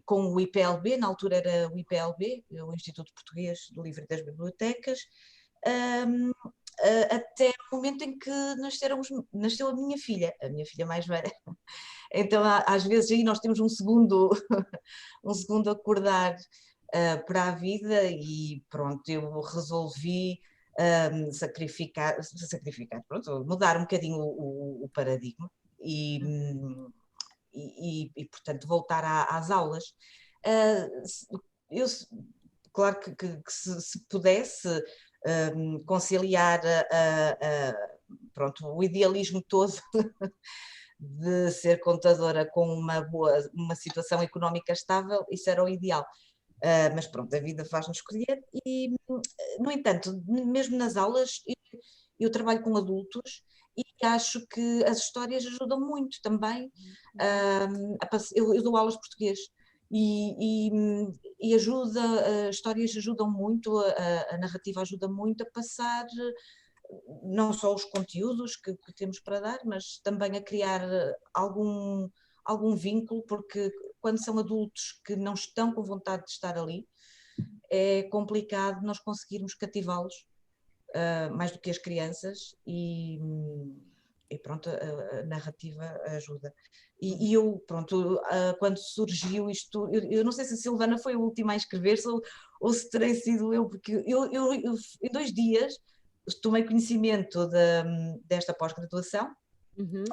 com o IPLB, na altura era o IPLB, o Instituto Português do Livro e das Bibliotecas, até o momento em que nasceu a minha filha mais velha. Então, às vezes, aí nós temos um segundo acordar para a vida, e pronto, eu resolvi sacrificar, pronto, mudar um bocadinho o paradigma e, portanto, voltar às aulas. Eu, claro que se pudesse conciliar pronto, o idealismo todo de ser contadora com uma situação económica estável, isso era o ideal. Mas pronto, a vida faz-nos escolher e, no entanto, mesmo nas aulas, eu trabalho com adultos e acho que as histórias ajudam muito também. Eu dou aulas de português e ajuda, as histórias ajudam muito, a narrativa ajuda muito a passar não só os conteúdos que temos para dar, mas também a criar algum vínculo, porque quando são adultos que não estão com vontade de estar ali, é complicado nós conseguirmos cativá-los mais do que as crianças e pronto, a narrativa ajuda. E eu, pronto, quando surgiu isto, eu não sei se a Silvana foi a última a inscrever-se ou se terei sido eu, porque eu em 2 dias tomei conhecimento desta pós-graduação.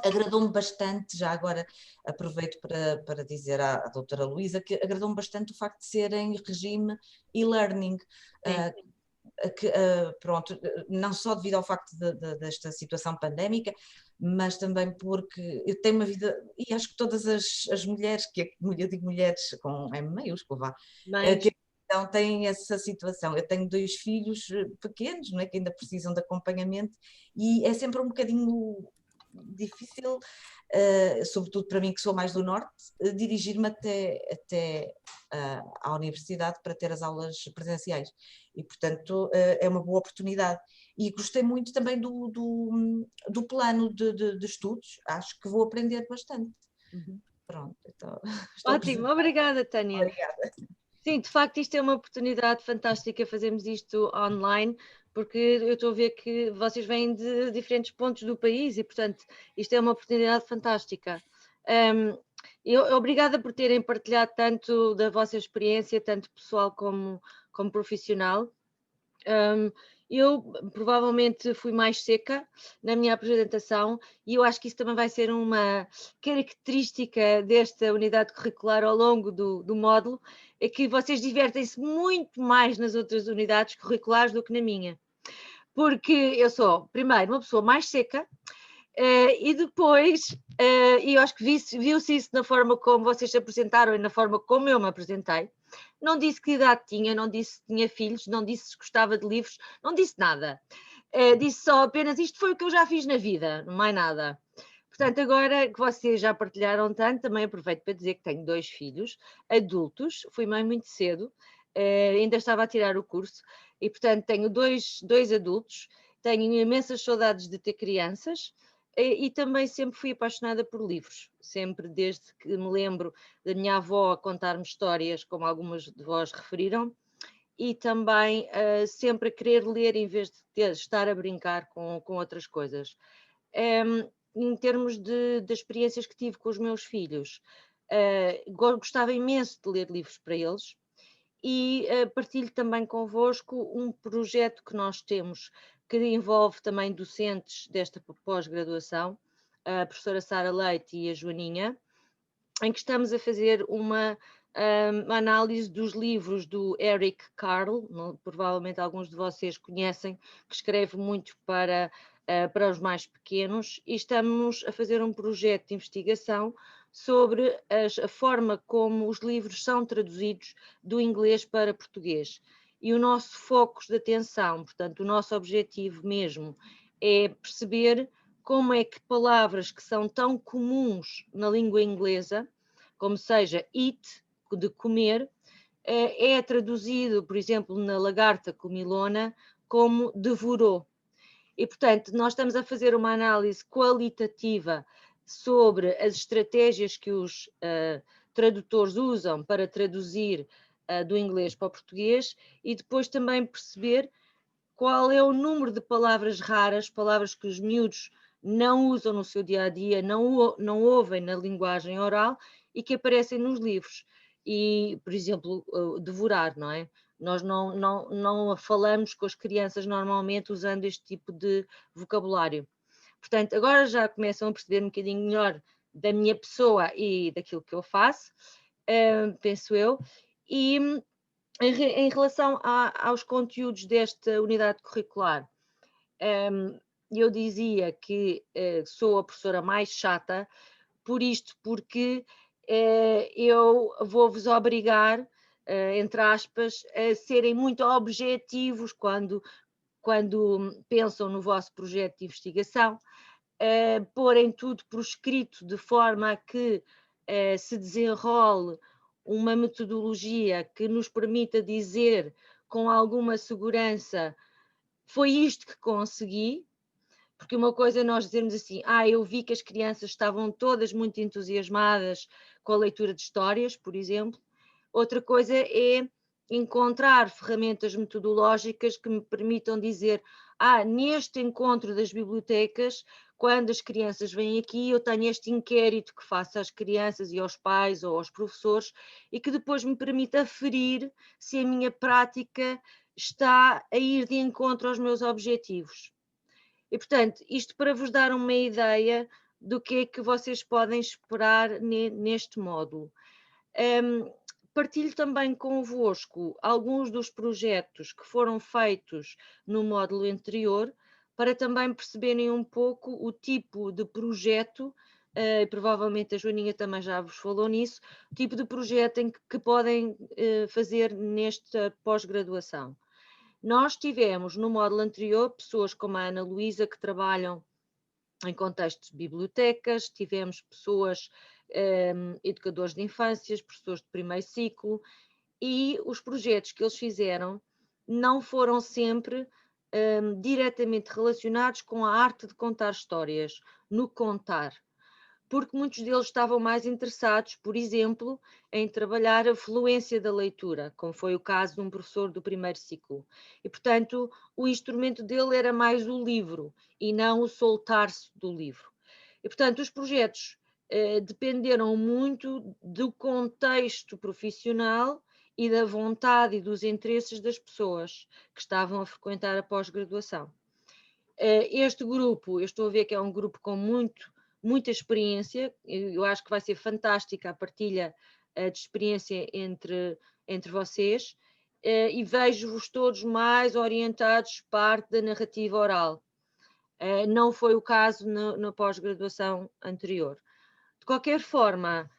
Agradou-me bastante, já agora aproveito para dizer à doutora Luísa que agradou-me bastante o facto de ser em regime e-learning, pronto, não só devido ao facto desta situação pandémica, mas também porque eu tenho uma vida, e acho que todas as mulheres, eu digo mulheres com M maiúsculo, que então têm essa situação. Eu tenho 2 filhos pequenos, não é, que ainda precisam de acompanhamento, e é sempre um bocadinho difícil, sobretudo para mim que sou mais do norte, dirigir-me até à universidade para ter as aulas presenciais e portanto é uma boa oportunidade e gostei muito também do plano de estudos, acho que vou aprender bastante. Pronto, então, ótimo, obrigada Tânia. Obrigada. Sim, de facto isto é uma oportunidade fantástica, fazermos isto online, porque eu estou a ver que vocês vêm de diferentes pontos do país e, portanto, isto é uma oportunidade fantástica. Obrigada por terem partilhado tanto da vossa experiência, tanto pessoal como profissional. Eu provavelmente fui mais seca na minha apresentação e eu acho que isso também vai ser uma característica desta unidade curricular ao longo do módulo, é que vocês divertem-se muito mais nas outras unidades curriculares do que na minha. Porque eu sou, primeiro, uma pessoa mais seca e depois, e eu acho que viu-se isso na forma como vocês se apresentaram e na forma como eu me apresentei. Não disse que idade tinha, não disse se tinha filhos, não disse se gostava de livros, não disse nada. Disse só apenas isto foi o que eu já fiz na vida, não mais nada. Portanto, agora que vocês já partilharam tanto, também aproveito para dizer que tenho 2 filhos adultos, fui mãe muito cedo, ainda estava a tirar o curso, e portanto tenho dois adultos, tenho imensas saudades de ter crianças, e também sempre fui apaixonada por livros, sempre desde que me lembro da minha avó a contar-me histórias, como algumas de vós referiram, e também sempre a querer ler em vez de estar a brincar com outras coisas. Em termos de experiências que tive com os meus filhos, gostava imenso de ler livros para eles e partilho também convosco um projeto que nós temos que envolve também docentes desta pós-graduação, a professora Sara Leite e a Joaninha, em que estamos a fazer uma análise dos livros do Eric Carle, provavelmente alguns de vocês conhecem, que escreve muito para os mais pequenos, e estamos a fazer um projeto de investigação sobre a forma como os livros são traduzidos do inglês para português. E o nosso foco de atenção, portanto, o nosso objetivo mesmo é perceber como é que palavras que são tão comuns na língua inglesa, como seja eat, de comer, é traduzido, por exemplo, na lagarta comilona, como devorou. E, portanto, nós estamos a fazer uma análise qualitativa sobre as estratégias que os tradutores usam para traduzir do inglês para o português e depois também perceber qual é o número de palavras raras, palavras que os miúdos não usam no seu dia-a-dia, não ouvem na linguagem oral e que aparecem nos livros. E, por exemplo, devorar, não é? Nós não falamos com as crianças normalmente usando este tipo de vocabulário. Portanto, agora já começam a perceber um bocadinho melhor da minha pessoa e daquilo que eu faço, penso eu. E em relação aos conteúdos desta unidade curricular, eu dizia que sou a professora mais chata, porque eu vou-vos obrigar, entre aspas, a serem muito objetivos quando pensam no vosso projeto de investigação, porem tudo por escrito de forma a que se desenrole uma metodologia que nos permita dizer com alguma segurança foi isto que consegui, Porque uma coisa é nós dizermos assim, eu vi que as crianças estavam todas muito entusiasmadas com a leitura de histórias, por exemplo. Outra coisa é encontrar ferramentas metodológicas que me permitam dizer, neste encontro das bibliotecas, quando as crianças vêm aqui, eu tenho este inquérito que faço às crianças e aos pais ou aos professores e que depois me permite aferir se a minha prática está a ir de encontro aos meus objetivos. E, portanto, isto para vos dar uma ideia do que é que vocês podem esperar neste módulo. Partilho também convosco alguns dos projetos que foram feitos no módulo anterior, para também perceberem um pouco o tipo de projeto, provavelmente a Joaninha também já vos falou nisso, o tipo de projeto que podem fazer nesta pós-graduação. Nós tivemos no módulo anterior pessoas como a Ana Luísa que trabalham em contextos de bibliotecas, tivemos pessoas, educadores de infâncias, professores de primeiro ciclo, e os projetos que eles fizeram não foram sempre diretamente relacionados com a arte de contar histórias, no contar, porque muitos deles estavam mais interessados, por exemplo, em trabalhar a fluência da leitura, como foi o caso de um professor do primeiro ciclo. E, portanto, o instrumento dele era mais o livro e não o soltar-se do livro. E, portanto, os projetos dependeram muito do contexto profissional e da vontade e dos interesses das pessoas que estavam a frequentar a pós-graduação. Este grupo, eu estou a ver que é um grupo com muita experiência, eu acho que vai ser fantástica a partilha de experiência entre vocês, e vejo-vos todos mais orientados parte da narrativa oral. Não foi o caso na pós-graduação anterior. De qualquer forma,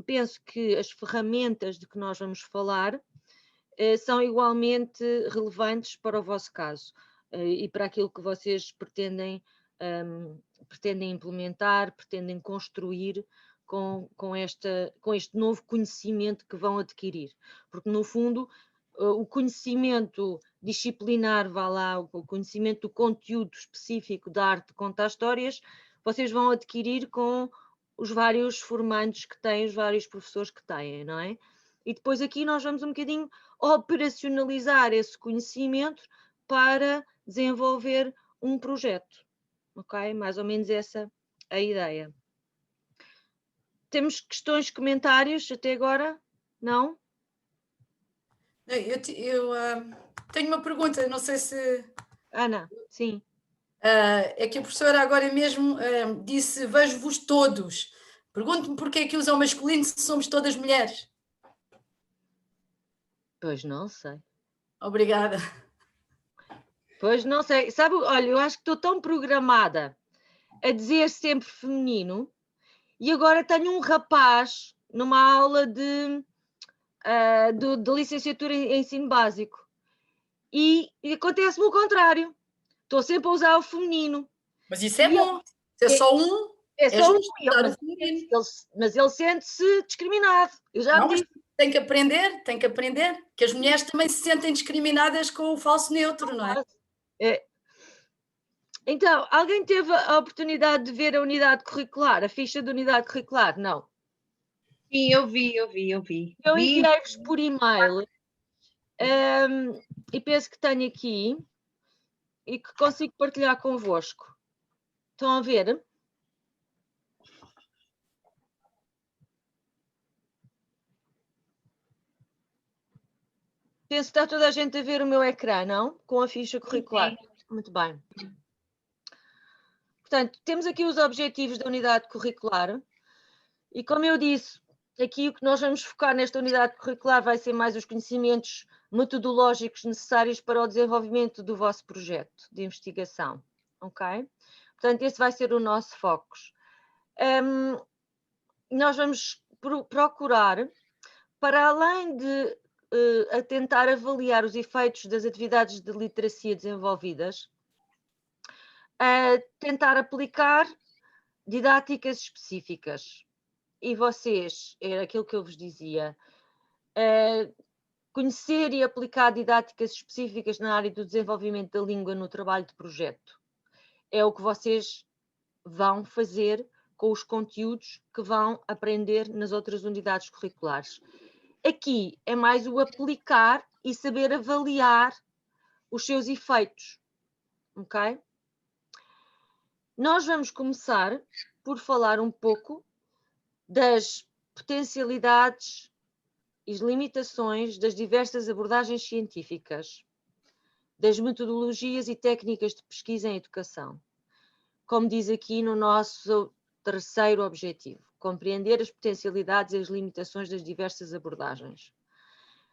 penso que as ferramentas de que nós vamos falar são igualmente relevantes para o vosso caso e para aquilo que vocês pretendem implementar, pretendem construir com este novo conhecimento que vão adquirir. Porque, no fundo, o conhecimento disciplinar, o conhecimento do conteúdo específico da arte de contar histórias, vocês vão adquirir com os vários formandos que têm, os vários professores que têm, não é? E depois aqui nós vamos um bocadinho operacionalizar esse conhecimento para desenvolver um projeto. Ok? Mais ou menos essa a ideia. Temos questões, comentários até agora? Não? Eu tenho uma pergunta, não sei se... Ana, sim. É que a professora agora mesmo disse, vejo-vos todos. Pergunto-me porque é que usam masculino se somos todas mulheres? Pois não sei. Obrigada. Pois não sei. Sabe, olha, eu acho que estou tão programada a dizer sempre feminino e agora tenho um rapaz numa aula de licenciatura em ensino básico e acontece-me o contrário. Estou sempre a usar o feminino. Mas isso é bom. É só um. É só um. Mas ele sente-se discriminado. Eu já disse. Tem que aprender, que as mulheres também se sentem discriminadas com o falso neutro, não é? Então, alguém teve a oportunidade de ver a unidade curricular, a ficha de unidade curricular? Não? Sim, eu vi. Eu enviei-vos por e-mail e penso que tenho aqui e que consigo partilhar convosco. Estão a ver? Penso que está toda a gente a ver o meu ecrã, não? Com a ficha curricular. Sim. Muito bem. Portanto, temos aqui os objetivos da unidade curricular e, como eu disse, aqui o que nós vamos focar nesta unidade curricular vai ser mais os conhecimentos metodológicos necessários para o desenvolvimento do vosso projeto de investigação, ok? Portanto, esse vai ser o nosso foco. Nós vamos procurar, para além de tentar avaliar os efeitos das atividades de literacia desenvolvidas, tentar aplicar didáticas específicas. E vocês, era aquilo que eu vos dizia, conhecer e aplicar didáticas específicas na área do desenvolvimento da língua no trabalho de projeto. é o que vocês vão fazer com os conteúdos que vão aprender nas outras unidades curriculares. Aqui é mais o aplicar e saber avaliar os seus efeitos, ok? Nós vamos começar por falar um pouco das potencialidades e limitações das diversas abordagens científicas, das metodologias e técnicas de pesquisa em educação. Como diz aqui no nosso terceiro objetivo, compreender as potencialidades e as limitações das diversas abordagens.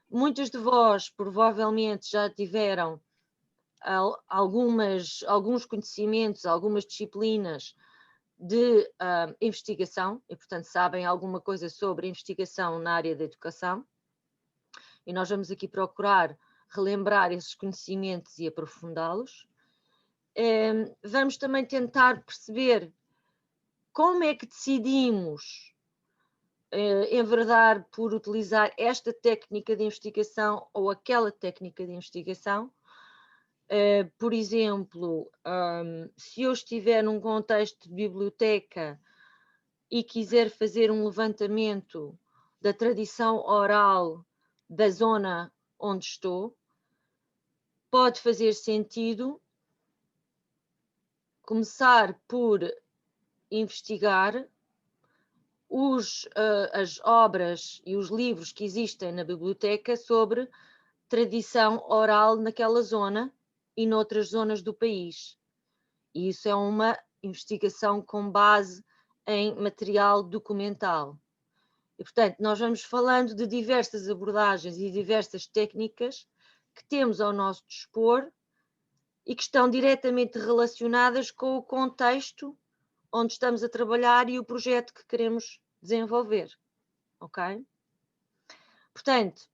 Muitos de vós provavelmente já tiveram alguns conhecimentos, algumas disciplinas de investigação e, portanto, sabem alguma coisa sobre investigação na área da educação. E nós vamos aqui procurar relembrar esses conhecimentos e aprofundá-los. Vamos também tentar perceber como é que decidimos enverdar por utilizar esta técnica de investigação ou aquela técnica de investigação. Por exemplo, se eu estiver num contexto de biblioteca e quiser fazer um levantamento da tradição oral da zona onde estou, pode fazer sentido começar por investigar as obras e os livros que existem na biblioteca sobre tradição oral naquela zona e noutras zonas do país. E isso é uma investigação com base em material documental. E, portanto, nós vamos falando de diversas abordagens e diversas técnicas que temos ao nosso dispor e que estão diretamente relacionadas com o contexto onde estamos a trabalhar e o projeto que queremos desenvolver, ok? Portanto,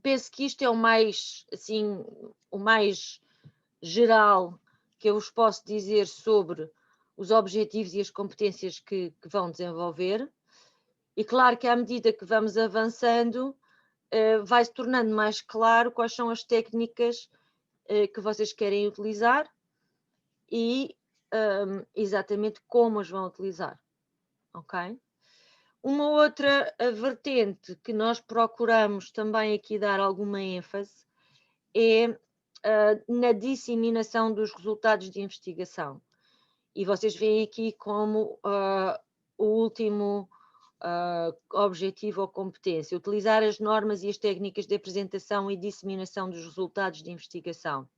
penso que isto é o mais geral que eu vos posso dizer sobre os objetivos e as competências que vão desenvolver. E claro que à medida que vamos avançando, vai-se tornando mais claro quais são as técnicas que vocês querem utilizar e exatamente como as vão utilizar, ok? Uma outra vertente que nós procuramos também aqui dar alguma ênfase é na disseminação dos resultados de investigação. E vocês veem aqui como o último objetivo ou competência, utilizar as normas e as técnicas de apresentação e disseminação dos resultados de investigação.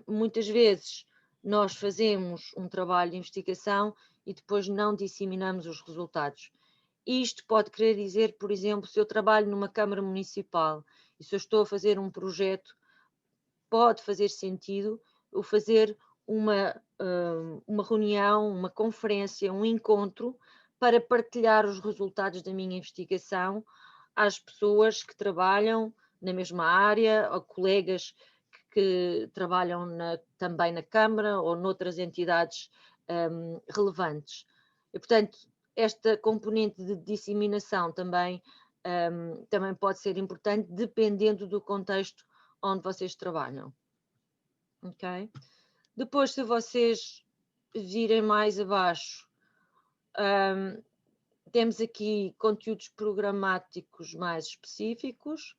Muitas vezes nós fazemos um trabalho de investigação e depois não disseminamos os resultados. Isto pode querer dizer, por exemplo, se eu trabalho numa Câmara Municipal e se eu estou a fazer um projeto, pode fazer sentido eu fazer uma reunião, uma conferência, um encontro para partilhar os resultados da minha investigação às pessoas que trabalham na mesma área, ou colegas que trabalham também na Câmara ou noutras entidades relevantes. E, portanto, esta componente de disseminação também pode ser importante, dependendo do contexto onde vocês trabalham. Ok? Depois, se vocês virem mais abaixo, temos aqui conteúdos programáticos mais específicos.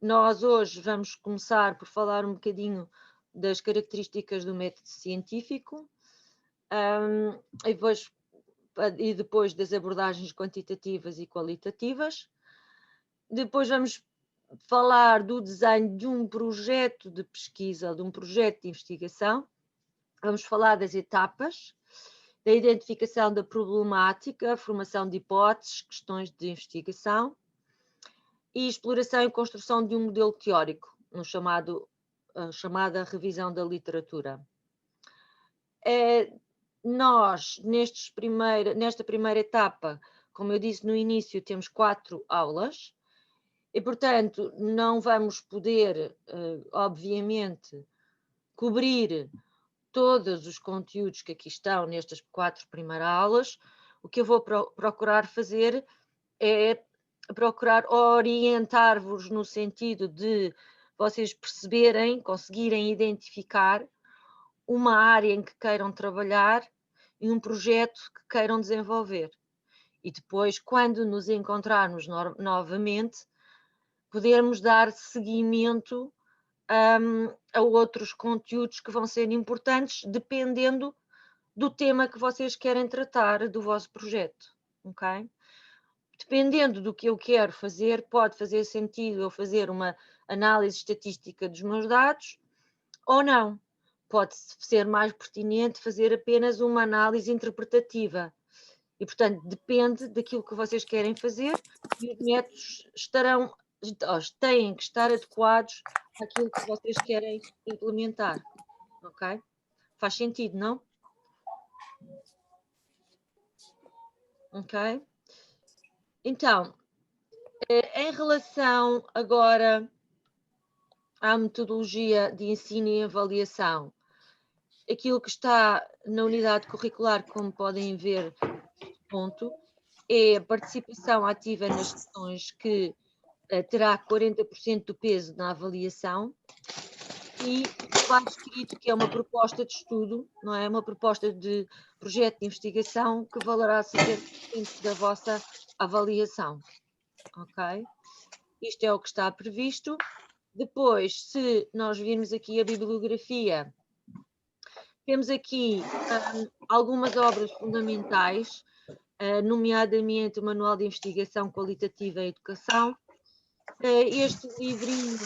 Nós hoje vamos começar por falar um bocadinho das características do método científico e depois das abordagens quantitativas e qualitativas. Depois vamos falar do desenho de um projeto de pesquisa, de um projeto de investigação. Vamos falar das etapas, da identificação da problemática, formação de hipóteses, questões de investigação e exploração e construção de um modelo teórico, chamada revisão da literatura. Nós, nesta primeira etapa, como eu disse no início, temos 4 aulas e, portanto, não vamos poder, obviamente, cobrir todos os conteúdos que aqui estão nestas 4 primeiras aulas. O que eu vou procurar fazer é procurar orientar-vos no sentido de vocês perceberem, conseguirem identificar uma área em que queiram trabalhar e um projeto que queiram desenvolver. E depois, quando nos encontrarmos novamente, podermos dar seguimento a outros conteúdos que vão ser importantes, dependendo do tema que vocês querem tratar do vosso projeto, ok? Dependendo do que eu quero fazer, pode fazer sentido eu fazer uma análise estatística dos meus dados ou não. Pode ser mais pertinente fazer apenas uma análise interpretativa. E, portanto, depende daquilo que vocês querem fazer e os métodos têm que estar adequados àquilo que vocês querem implementar, ok? Faz sentido, não? Ok? Então, em relação agora à metodologia de ensino e avaliação, aquilo que está na unidade curricular, como podem ver, ponto, é a participação ativa nas sessões que terá 40% do peso na avaliação e o trabalho escrito, que é uma proposta de estudo, não é? Uma proposta de projeto de investigação que valerá 60% da vossa avaliação, ok? Isto é o que está previsto. Depois, se nós virmos aqui a bibliografia, temos aqui algumas obras fundamentais, nomeadamente o Manual de Investigação Qualitativa em Educação, este livrinho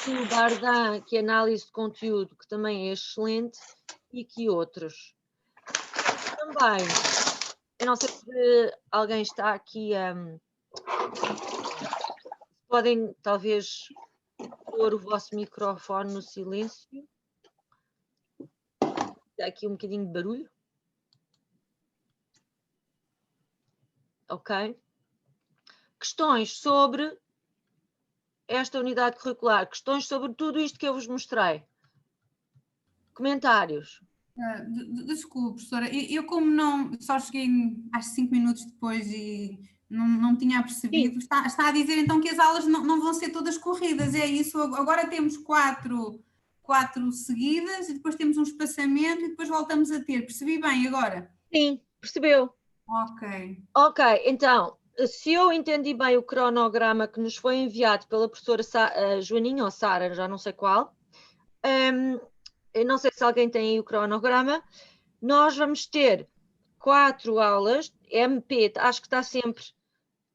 do Bardin, que é Análise de Conteúdo, que também é excelente, e que outros. Também, eu não sei se alguém está aqui, podem talvez pôr o vosso microfone no silêncio. Está aqui um bocadinho de barulho. Ok? Questões sobre esta unidade curricular, questões sobre tudo isto que eu vos mostrei. Comentários. Desculpe, professora, eu como não, só cheguei acho 5 minutos depois e não tinha percebido, está a dizer então que as aulas não vão ser todas corridas, é isso? Agora temos quatro seguidas e depois temos um espaçamento e depois voltamos a ter, percebi bem agora? Sim, percebeu. Ok. Ok, então, se eu entendi bem o cronograma que nos foi enviado pela professora Joaninha ou Sara, já não sei qual, eu não sei se alguém tem aí o cronograma, nós vamos ter 4 aulas, MP, acho que está sempre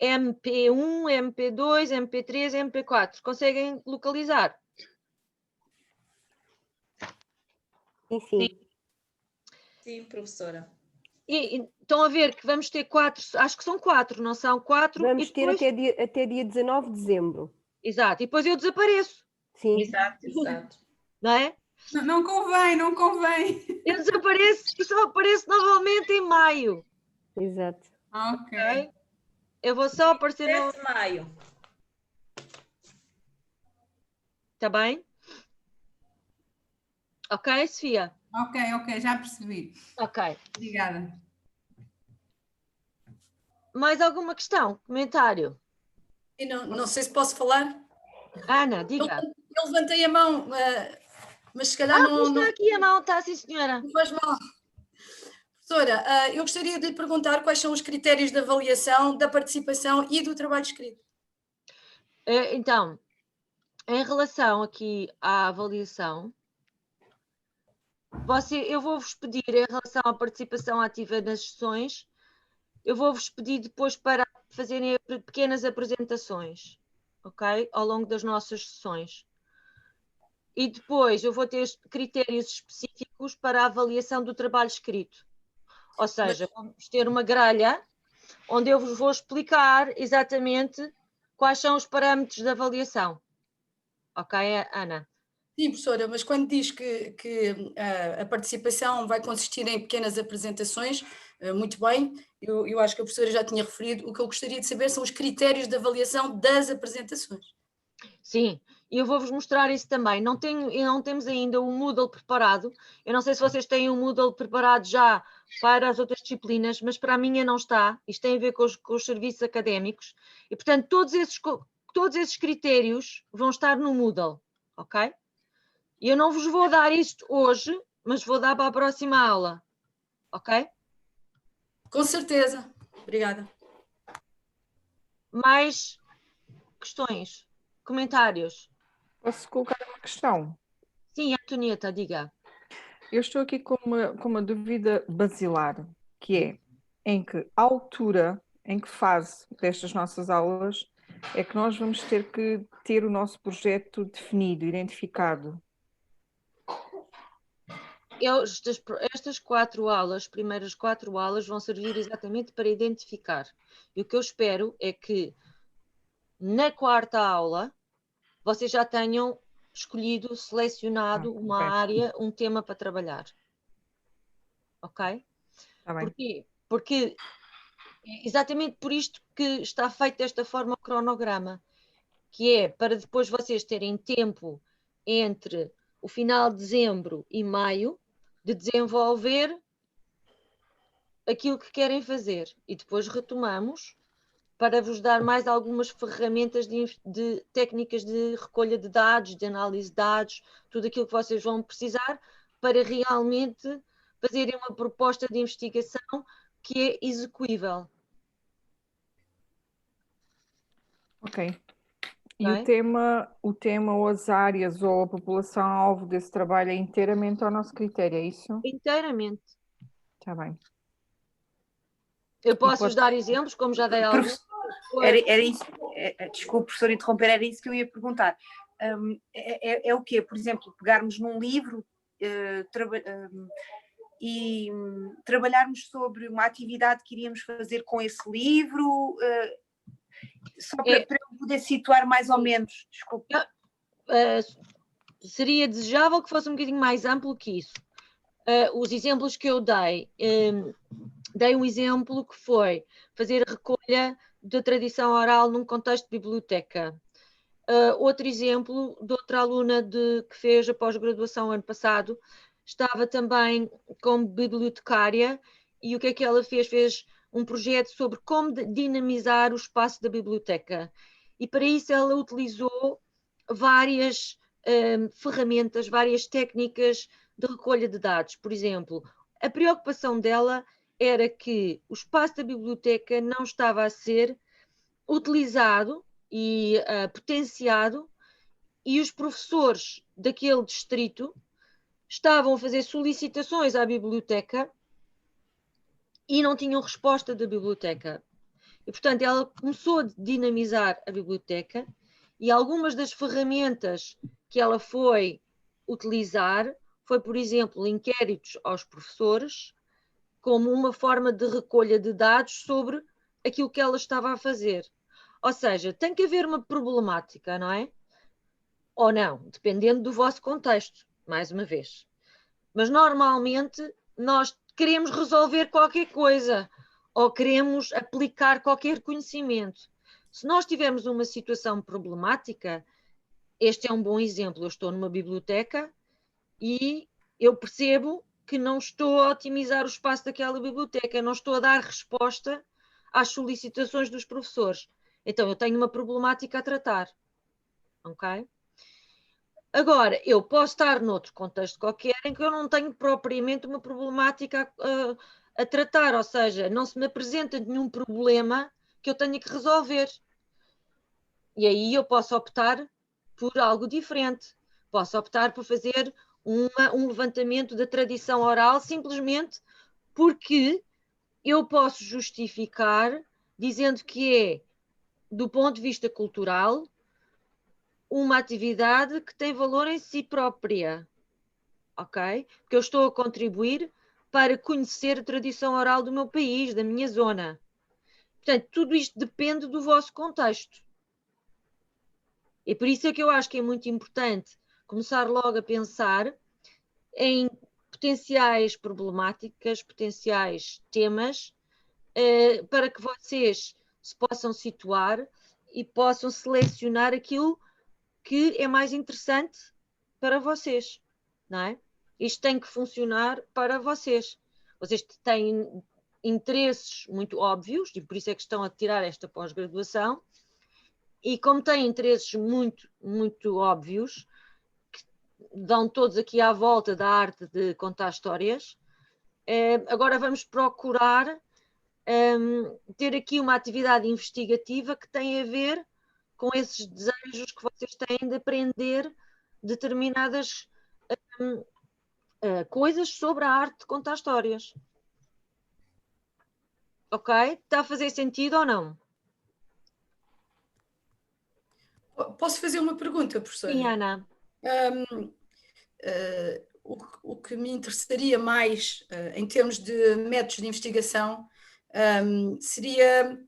MP1, MP2, MP3, MP4, conseguem localizar? Sim. Sim, professora. E estão a ver que vamos ter 4, acho que são 4, não são 4? Vamos ter até dia 19 de dezembro. Exato, e depois eu desapareço. Sim. Exato. Não é? Não convém. Eu desapareço e só apareço novamente em maio. Exato. Ok. Eu vou só aparecer no maio. Está bem? Ok, Sofia? Ok, já percebi. Ok. Obrigada. Mais alguma questão? Comentário? Eu não sei se posso falar. Ana, diga. Eu levantei a mão, mas se calhar não... Está aqui a mão, está sim, senhora. Não faz mal. Professora, eu gostaria de lhe perguntar quais são os critérios de avaliação da participação e do trabalho escrito. Então, em relação aqui à avaliação, eu vou-vos pedir, em relação à participação ativa nas sessões, eu vou-vos pedir depois para fazerem pequenas apresentações, ok? Ao longo das nossas sessões. E depois eu vou ter critérios específicos para a avaliação do trabalho escrito. Ou seja, vamos ter uma grelha onde eu vos vou explicar exatamente quais são os parâmetros de avaliação. Ok, Ana? Sim, professora, mas quando diz que a participação vai consistir em pequenas apresentações, muito bem, eu acho que a professora já tinha referido, o que eu gostaria de saber são os critérios de avaliação das apresentações. Sim, e eu vou-vos mostrar isso também. Não temos ainda o Moodle preparado. Eu não sei se vocês têm o Moodle preparado já para as outras disciplinas, mas para a minha não está. Isto tem a ver com os serviços académicos. E, portanto, todos esses critérios vão estar no Moodle, ok? E eu não vos vou dar isto hoje, mas vou dar para a próxima aula, ok? Com certeza. Obrigada. Mais questões? Comentários? Posso colocar uma questão? Sim, Antonieta, diga. Eu estou aqui com uma dúvida basilar, que é em que altura, em que fase destas nossas aulas é que nós vamos ter que ter o nosso projeto definido, identificado? Estas 4 aulas, primeiras 4 aulas, vão servir exatamente para identificar. E o que eu espero é que na 4ª aula vocês já tenham escolhido, selecionado uma área, um tema para trabalhar. Ok? Tá bem. Porquê? Porque é exatamente por isto que está feito desta forma o cronograma, que é para depois vocês terem tempo entre o final de dezembro e maio de desenvolver aquilo que querem fazer e depois retomamos para vos dar mais algumas ferramentas de técnicas de recolha de dados, de análise de dados, tudo aquilo que vocês vão precisar para realmente fazerem uma proposta de investigação que é execuível. Ok. E o tema ou as áreas ou a população-alvo desse trabalho é inteiramente ao nosso critério, é isso? Inteiramente. Está bem. Eu posso-vos dar exemplos, como já dei alguns. Era isso, desculpe, professor, interromper, era isso que eu ia perguntar. É o quê? Por exemplo, pegarmos num livro e trabalharmos sobre uma atividade que iríamos fazer com esse livro, só para eu poder situar mais ou menos, desculpe. Seria desejável que fosse um bocadinho mais amplo que isso. Os exemplos que eu dei, dei um exemplo que foi fazer a recolha da tradição oral num contexto de biblioteca. Outro exemplo de outra aluna que fez a pós-graduação ano passado, estava também como bibliotecária e o que é que ela fez? Fez um projeto sobre como dinamizar o espaço da biblioteca. E para isso ela utilizou várias ferramentas, várias técnicas de recolha de dados. Por exemplo, a preocupação dela era que o espaço da biblioteca não estava a ser utilizado e potenciado, e os professores daquele distrito estavam a fazer solicitações à biblioteca e não tinham resposta da biblioteca. E, portanto, ela começou a dinamizar a biblioteca e algumas das ferramentas que ela foi utilizar foi, por exemplo, inquéritos aos professores, como uma forma de recolha de dados sobre aquilo que ela estava a fazer. Ou seja, tem que haver uma problemática, não é? Ou não, dependendo do vosso contexto, mais uma vez. Mas normalmente nós queremos resolver qualquer coisa ou queremos aplicar qualquer conhecimento. Se nós tivermos uma situação problemática, este é um bom exemplo. Eu estou numa biblioteca e eu percebo que não estou a otimizar o espaço daquela biblioteca, não estou a dar resposta às solicitações dos professores. Então, eu tenho uma problemática a tratar. Ok? Agora, eu posso estar noutro contexto qualquer em que eu não tenho propriamente uma problemática a tratar, ou seja, não se me apresenta nenhum problema que eu tenha que resolver. E aí eu posso optar por algo diferente. Posso optar por fazer um levantamento da tradição oral simplesmente porque eu posso justificar dizendo que é, do ponto de vista cultural, uma atividade que tem valor em si própria, ok? Porque eu estou a contribuir para conhecer a tradição oral do meu país, da minha zona. Portanto, tudo isto depende do vosso contexto. E por isso é que eu acho que é muito importante começar logo a pensar em potenciais problemáticas, potenciais temas, para que vocês se possam situar e possam selecionar aquilo que é mais interessante para vocês, não é? Isto tem que funcionar para vocês. Vocês têm interesses muito óbvios e por isso é que estão a tirar esta pós-graduação, e como têm interesses muito, muito óbvios, dão todos aqui à volta da arte de contar histórias. Agora vamos procurar ter aqui uma atividade investigativa que tem a ver com esses desejos que vocês têm de aprender determinadas coisas sobre a arte de contar histórias. Ok? Está a fazer sentido ou não? Posso fazer uma pergunta, professora? Sim, Ana. O que me interessaria mais em termos de métodos de investigação seria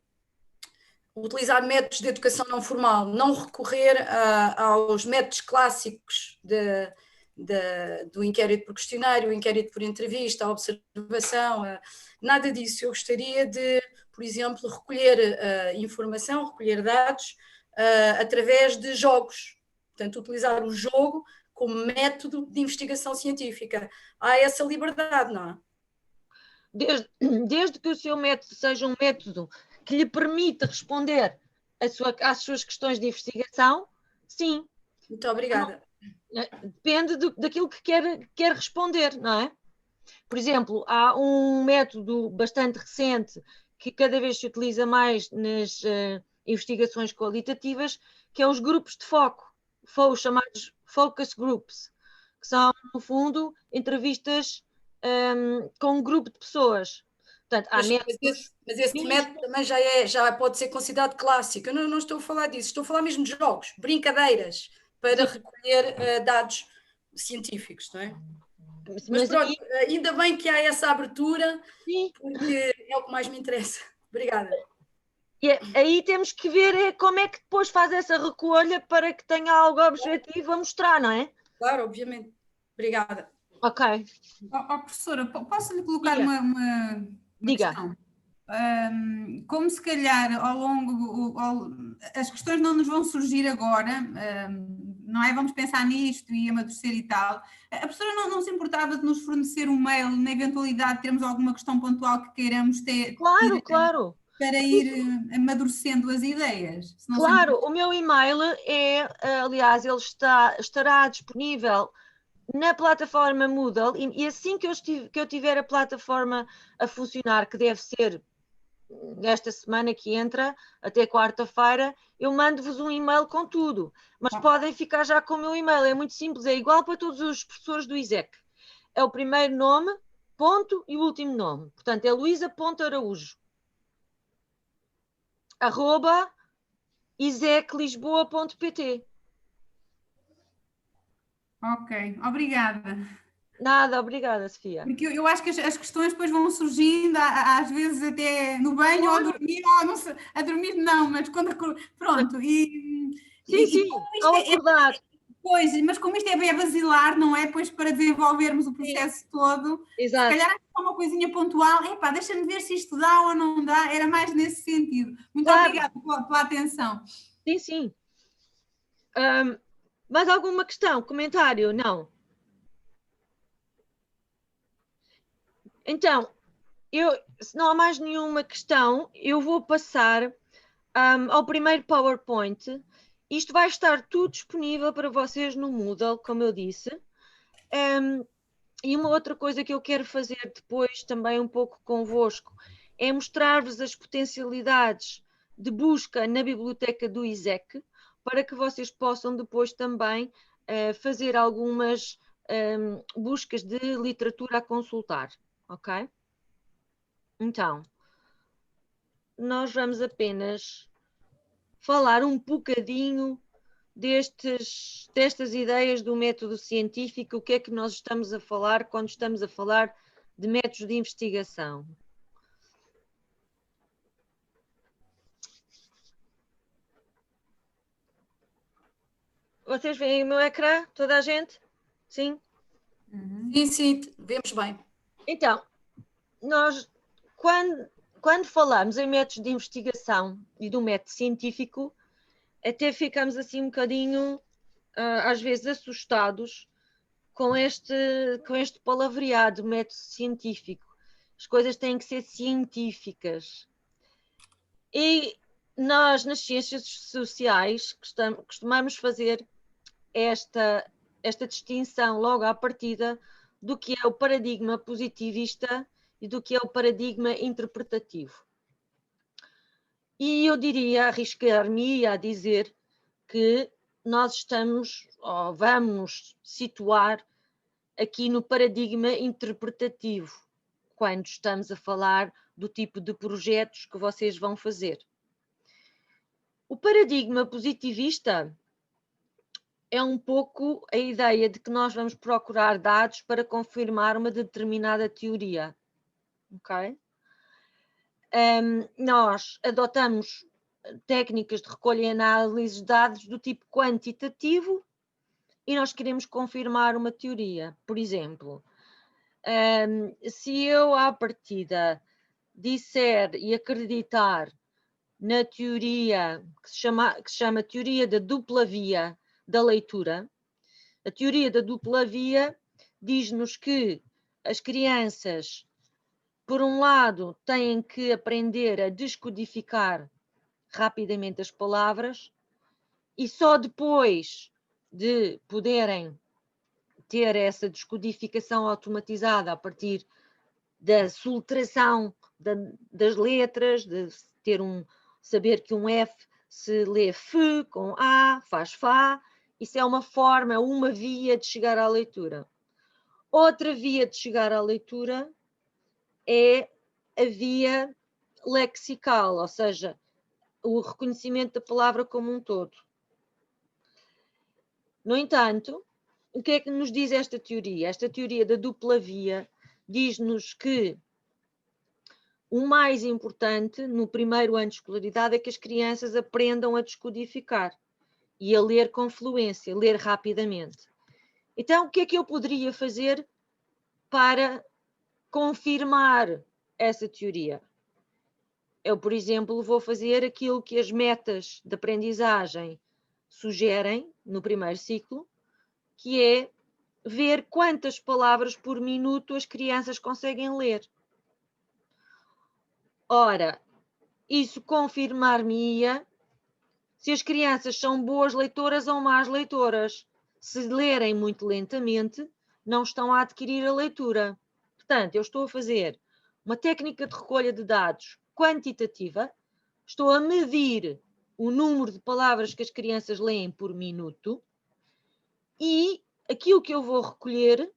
utilizar métodos de educação não formal, não recorrer aos métodos clássicos do inquérito por questionário, o inquérito por entrevista, a observação, nada disso. Eu gostaria de, por exemplo, recolher informação, recolher dados através de jogos. Portanto, utilizar o jogo como método de investigação científica. Há essa liberdade, não é? Desde que o seu método seja um método que lhe permita responder às suas questões de investigação, sim. Muito obrigada. Depende daquilo que quer responder, não é? Por exemplo, há um método bastante recente que cada vez se utiliza mais nas investigações qualitativas, que é os grupos de foco, os chamados focus groups, que são, no fundo, entrevistas com um grupo de pessoas. Portanto, há mas esse método também já pode ser considerado clássico. Eu não estou a falar disso, estou a falar mesmo de jogos, brincadeiras, para recolher dados científicos, não é? Mas pronto, ainda bem que há essa abertura, porque é o que mais me interessa. Obrigada. E aí temos que ver como é que depois faz essa recolha para que tenha algo objetivo a mostrar, não é? Claro, obviamente. Obrigada. Ok. Professora, posso lhe colocar uma questão? Como se calhar ao longo, as questões não nos vão surgir agora, não é? Vamos pensar nisto e amadurecer e tal. A professora não se importava de nos fornecer um mail na eventualidade de termos alguma questão pontual que queiramos ter? Claro. Para ir amadurecendo as ideias. Claro, o meu e-mail aliás, ele estará disponível na plataforma Moodle e assim que eu tiver a plataforma a funcionar, que deve ser esta semana que entra, até quarta-feira, eu mando-vos um e-mail com tudo. Mas podem ficar já com o meu e-mail, é muito simples, é igual para todos os professores do ISEC. É o primeiro nome, ponto, e o último nome. Portanto, é luisa.araújo @iseclisboa.pt. Ok, obrigada. Nada, obrigada, Sofia. Porque eu acho que as questões depois vão surgindo, às vezes até no banho, ou a dormir, ou não sei, a dormir não, mas quando... Pronto, Sim, ao acordar. Pois, mas como isto é bem basilar, não é? Pois para desenvolvermos o processo todo, exato. Se calhar é uma coisinha pontual, deixa-me ver se isto dá ou não dá, era mais nesse sentido. Muito obrigada pela atenção. Sim. Mais alguma questão, comentário? Não? Então, se não há mais nenhuma questão, eu vou passar ao primeiro PowerPoint. Isto vai estar tudo disponível para vocês no Moodle, como eu disse. E uma outra coisa que eu quero fazer depois também um pouco convosco é mostrar-vos as potencialidades de busca na biblioteca do ISEC, para que vocês possam depois também fazer algumas buscas de literatura a consultar, ok? Então, nós vamos apenas falar um bocadinho destas ideias do método científico, o que é que nós estamos a falar quando estamos a falar de métodos de investigação. Vocês veem o meu ecrã? Toda a gente? Sim? Sim, vemos bem. Então, nós, quando falamos em métodos de investigação e do método científico, até ficamos assim um bocadinho, às vezes, assustados com este palavreado, método científico. As coisas têm que ser científicas. E nós, nas ciências sociais, costumamos fazer esta esta distinção logo à partida do que é o paradigma positivista e do que é o paradigma interpretativo. E eu diria, arriscar-me a dizer que nós estamos, ou vamos situar aqui no paradigma interpretativo, quando estamos a falar do tipo de projetos que vocês vão fazer. O paradigma positivista é um pouco a ideia de que nós vamos procurar dados para confirmar uma determinada teoria. Ok? Nós adotamos técnicas de recolha e análise de dados do tipo quantitativo e nós queremos confirmar uma teoria. Por exemplo, se eu à partida disser e acreditar na teoria que se chama teoria da dupla via da leitura, a teoria da dupla via diz-nos que as crianças, por um lado, têm que aprender a descodificar rapidamente as palavras e só depois de poderem ter essa descodificação automatizada a partir da soletração das letras, de saber que um F se lê F com A, faz Fá, isso é uma forma, uma via de chegar à leitura. Outra via de chegar à leitura é a via lexical, ou seja, o reconhecimento da palavra como um todo. No entanto, o que é que nos diz esta teoria? Esta teoria da dupla via diz-nos que o mais importante no primeiro ano de escolaridade é que as crianças aprendam a descodificar e a ler com fluência, ler rapidamente. Então, o que é que eu poderia fazer para confirmar essa teoria? Eu, por exemplo, vou fazer aquilo que as metas de aprendizagem sugerem no primeiro ciclo, que é ver quantas palavras por minuto as crianças conseguem ler. Ora, isso confirmar-me-ia se as crianças são boas leitoras ou más leitoras. Se lerem muito lentamente, não estão a adquirir a leitura. Portanto, eu estou a fazer uma técnica de recolha de dados quantitativa, estou a medir o número de palavras que as crianças leem por minuto e aquilo que eu vou recolher,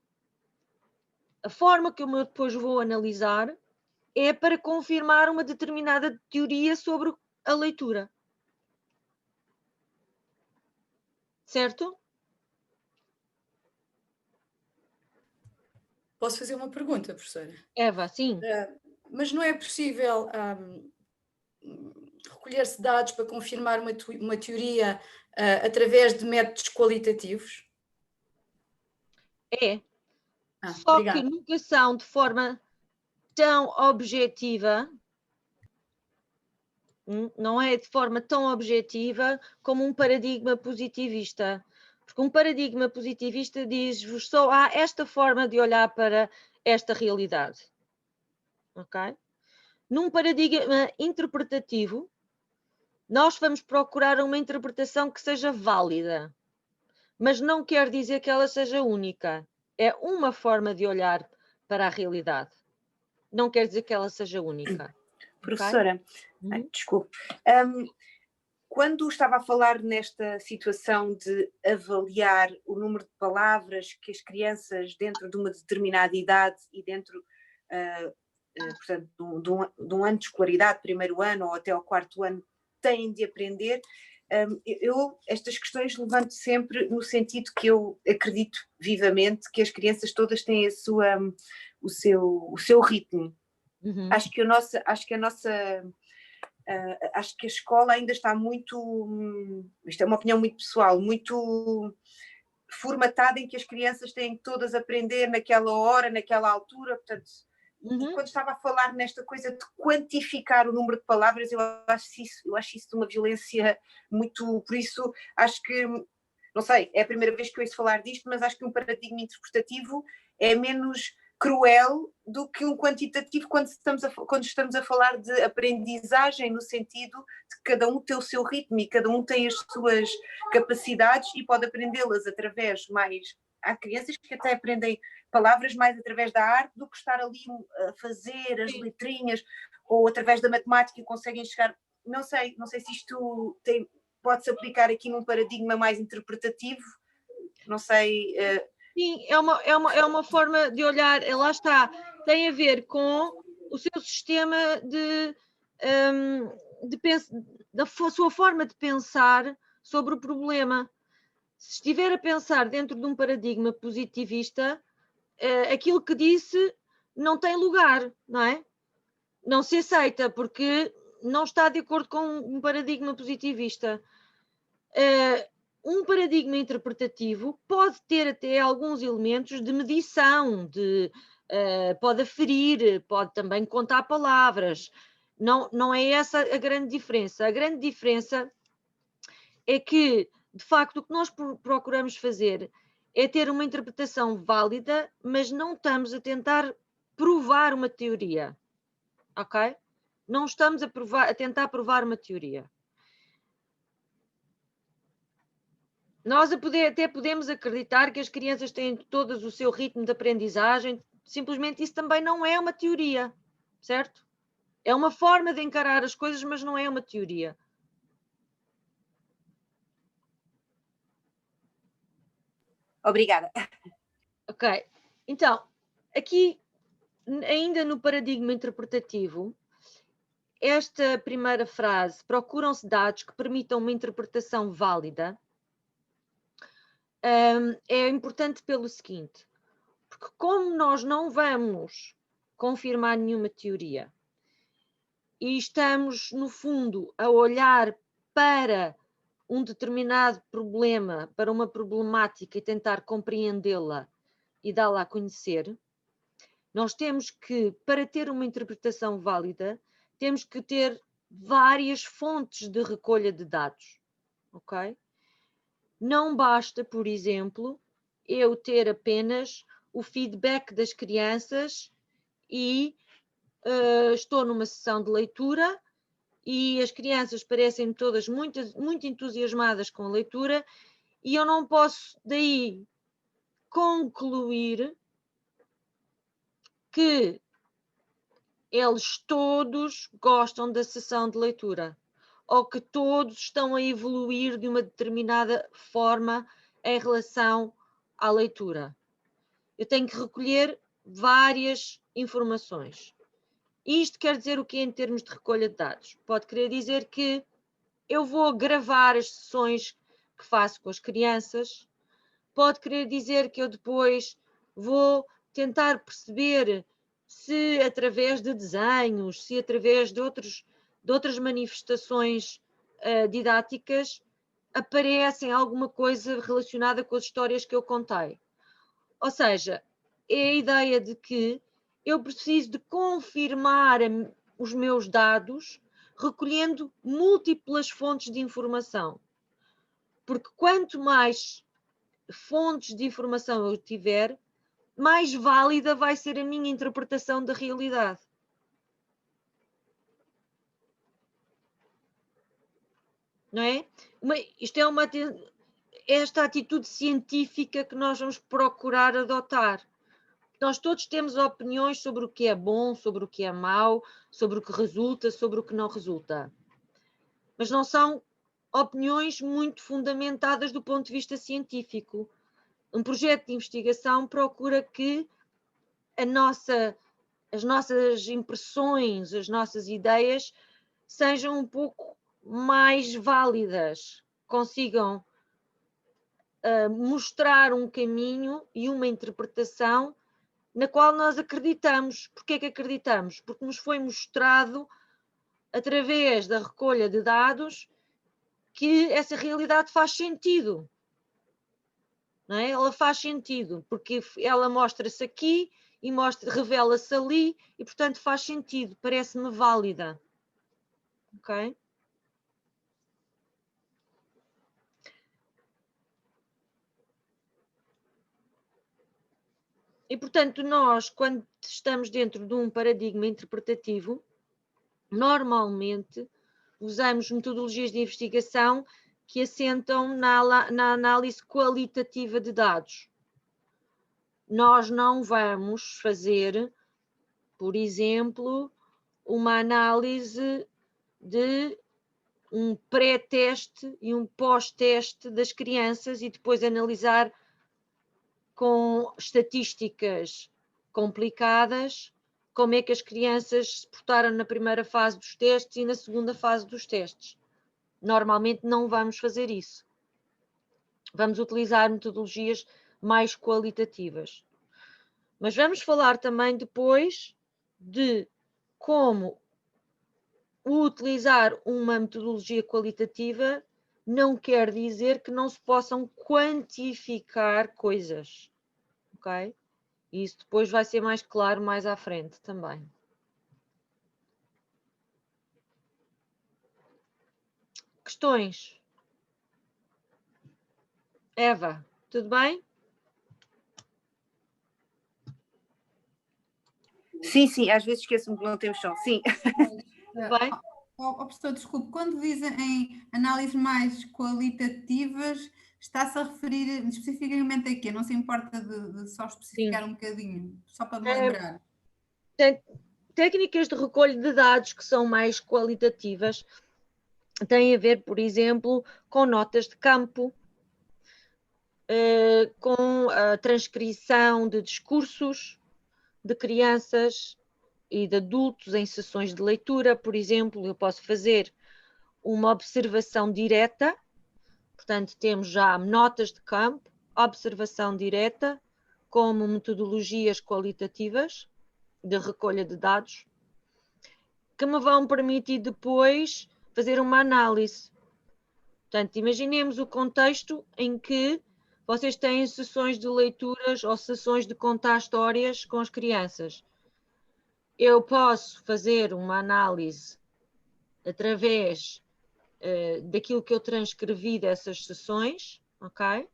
a forma que eu depois vou analisar, é para confirmar uma determinada teoria sobre a leitura. Certo? Posso fazer uma pergunta, professora? Eva, sim. Mas não é possível recolher-se dados para confirmar uma teoria através de métodos qualitativos? É. Só obrigada. que nunca são de forma tão objetiva, não é de forma tão objetiva como um paradigma positivista. Porque um paradigma positivista diz-vos só há esta forma de olhar para esta realidade. Ok? Num paradigma interpretativo, nós vamos procurar uma interpretação que seja válida, mas não quer dizer que ela seja única. É uma forma de olhar para a realidade. Não quer dizer que ela seja única. Professora, okay? Desculpe. Quando estava a falar nesta situação de avaliar o número de palavras que as crianças, dentro de uma determinada idade e dentro, portanto, de um ano de escolaridade, primeiro ano ou até ao quarto ano, têm de aprender, estas questões levanto sempre no sentido que eu acredito vivamente que as crianças todas têm o seu ritmo. Uhum. Acho que a escola ainda está muito, isto é uma opinião muito pessoal, muito formatada em que as crianças têm que todas aprender naquela hora, naquela altura, portanto, e quando estava a falar nesta coisa de quantificar o número de palavras, eu acho isso de uma violência muito, por isso acho que, não sei, é a primeira vez que eu ouço falar disto, mas acho que um paradigma interpretativo é menos cruel do que um quantitativo quando estamos a falar de aprendizagem, no sentido de que cada um tem o seu ritmo e cada um tem as suas capacidades e pode aprendê-las através mais... Há crianças que até aprendem palavras mais através da arte do que estar ali a fazer as letrinhas, ou através da matemática conseguem chegar... Não sei se isto pode-se aplicar aqui num paradigma mais interpretativo, não sei... Sim, é uma forma de olhar, lá está, tem a ver com o seu sistema da sua forma de pensar sobre o problema. Se estiver a pensar dentro de um paradigma positivista, aquilo que disse não tem lugar, não é? Não se aceita, porque não está de acordo com um paradigma positivista. Um paradigma interpretativo pode ter até alguns elementos de medição, pode aferir, pode também contar palavras. Não é essa a grande diferença. A grande diferença é que, de facto, o que nós procuramos fazer é ter uma interpretação válida, mas não estamos a tentar provar uma teoria, ok? Não estamos a tentar provar uma teoria. Nós até podemos acreditar que as crianças têm todas o seu ritmo de aprendizagem, simplesmente isso também não é uma teoria, certo? É uma forma de encarar as coisas, mas não é uma teoria. Obrigada. Ok, então, aqui, ainda no paradigma interpretativo, esta primeira frase, procuram-se dados que permitam uma interpretação válida, é importante pelo seguinte, porque como nós não vamos confirmar nenhuma teoria e estamos, no fundo, a olhar para um determinado problema, para uma problemática e tentar compreendê-la e dá-la a conhecer, nós temos que, para ter uma interpretação válida, temos que ter várias fontes de recolha de dados, ok? Não basta, por exemplo, eu ter apenas o feedback das crianças e estou numa sessão de leitura e as crianças parecem todas muito entusiasmadas com a leitura e eu não posso daí concluir que eles todos gostam da sessão de leitura ou que todos estão a evoluir de uma determinada forma em relação à leitura. Eu tenho que recolher várias informações. Isto quer dizer o quê em termos de recolha de dados? Pode querer dizer que eu vou gravar as sessões que faço com as crianças, pode querer dizer que eu depois vou tentar perceber se através de desenhos, se através de outras manifestações didáticas aparecem alguma coisa relacionada com as histórias que eu contei. Ou seja, é a ideia de que eu preciso de confirmar os meus dados recolhendo múltiplas fontes de informação. Porque quanto mais fontes de informação eu tiver, mais válida vai ser a minha interpretação da realidade. Não é? Isto é esta atitude científica que nós vamos procurar adotar. Nós todos temos opiniões sobre o que é bom, sobre o que é mau, sobre o que resulta, sobre o que não resulta. Mas não são opiniões muito fundamentadas do ponto de vista científico. Um projeto de investigação procura que as nossas impressões, as nossas ideias sejam um pouco mais válidas, consigam mostrar um caminho e uma interpretação na qual nós acreditamos. Porquê que acreditamos? Porque nos foi mostrado, através da recolha de dados, que essa realidade faz sentido. Não é? Ela faz sentido, porque ela mostra-se aqui e revela-se ali e, portanto, faz sentido, parece-me válida. Ok? E, portanto, nós, quando estamos dentro de um paradigma interpretativo, normalmente usamos metodologias de investigação que assentam na análise qualitativa de dados. Nós não vamos fazer, por exemplo, uma análise de um pré-teste e um pós-teste das crianças e depois analisar com estatísticas complicadas como é que as crianças se portaram na primeira fase dos testes e na segunda fase dos testes. Normalmente não vamos fazer isso. Vamos utilizar metodologias mais qualitativas. Mas vamos falar também depois de como utilizar uma metodologia qualitativa não quer dizer que não se possam quantificar coisas, ok? E isso depois vai ser mais claro mais à frente também. Questões? Eva, tudo bem? Sim, sim, às vezes esqueço-me que não temos som. Sim. Tudo bem? Professor, desculpe, quando diz em análises mais qualitativas, está-se a referir especificamente a quê? Não se importa de só especificar um bocadinho, só para me lembrar. Técnicas de recolha de dados que são mais qualitativas têm a ver, por exemplo, com notas de campo, com a transcrição de discursos de crianças e de adultos em sessões de leitura. Por exemplo, eu posso fazer uma observação direta, portanto temos já notas de campo, observação direta, como metodologias qualitativas de recolha de dados, que me vão permitir depois fazer uma análise. Portanto, imaginemos o contexto em que vocês têm sessões de leituras ou sessões de contar histórias com as crianças. Eu posso fazer uma análise através daquilo que eu transcrevi dessas sessões, ok?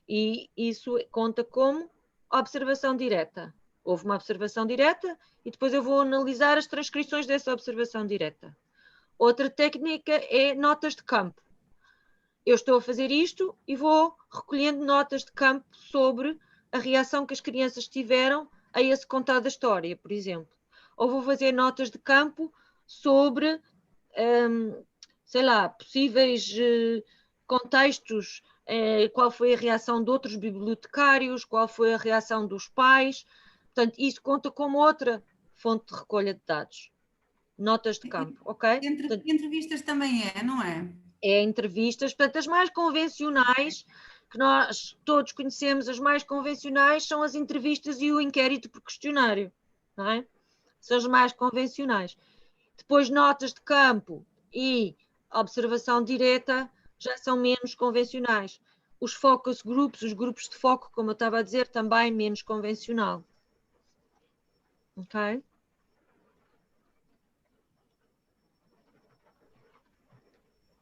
E isso conta como observação direta. Houve uma observação direta e depois eu vou analisar as transcrições dessa observação direta. Outra técnica é notas de campo. Eu estou a fazer isto e vou recolhendo notas de campo sobre a reação que as crianças tiveram a esse contar da história, por exemplo. Ou vou fazer notas de campo sobre, sei lá, possíveis contextos, qual foi a reação de outros bibliotecários, qual foi a reação dos pais. Portanto, isso conta como outra fonte de recolha de dados. Notas de campo, ok? Entrevistas também não é? É entrevistas, portanto, as mais convencionais, que nós todos conhecemos, as mais convencionais são as entrevistas e o inquérito por questionário, não é? São as mais convencionais. Depois, notas de campo e observação direta já são menos convencionais. Os focus groups, os grupos de foco, como eu estava a dizer, também menos convencional. Ok?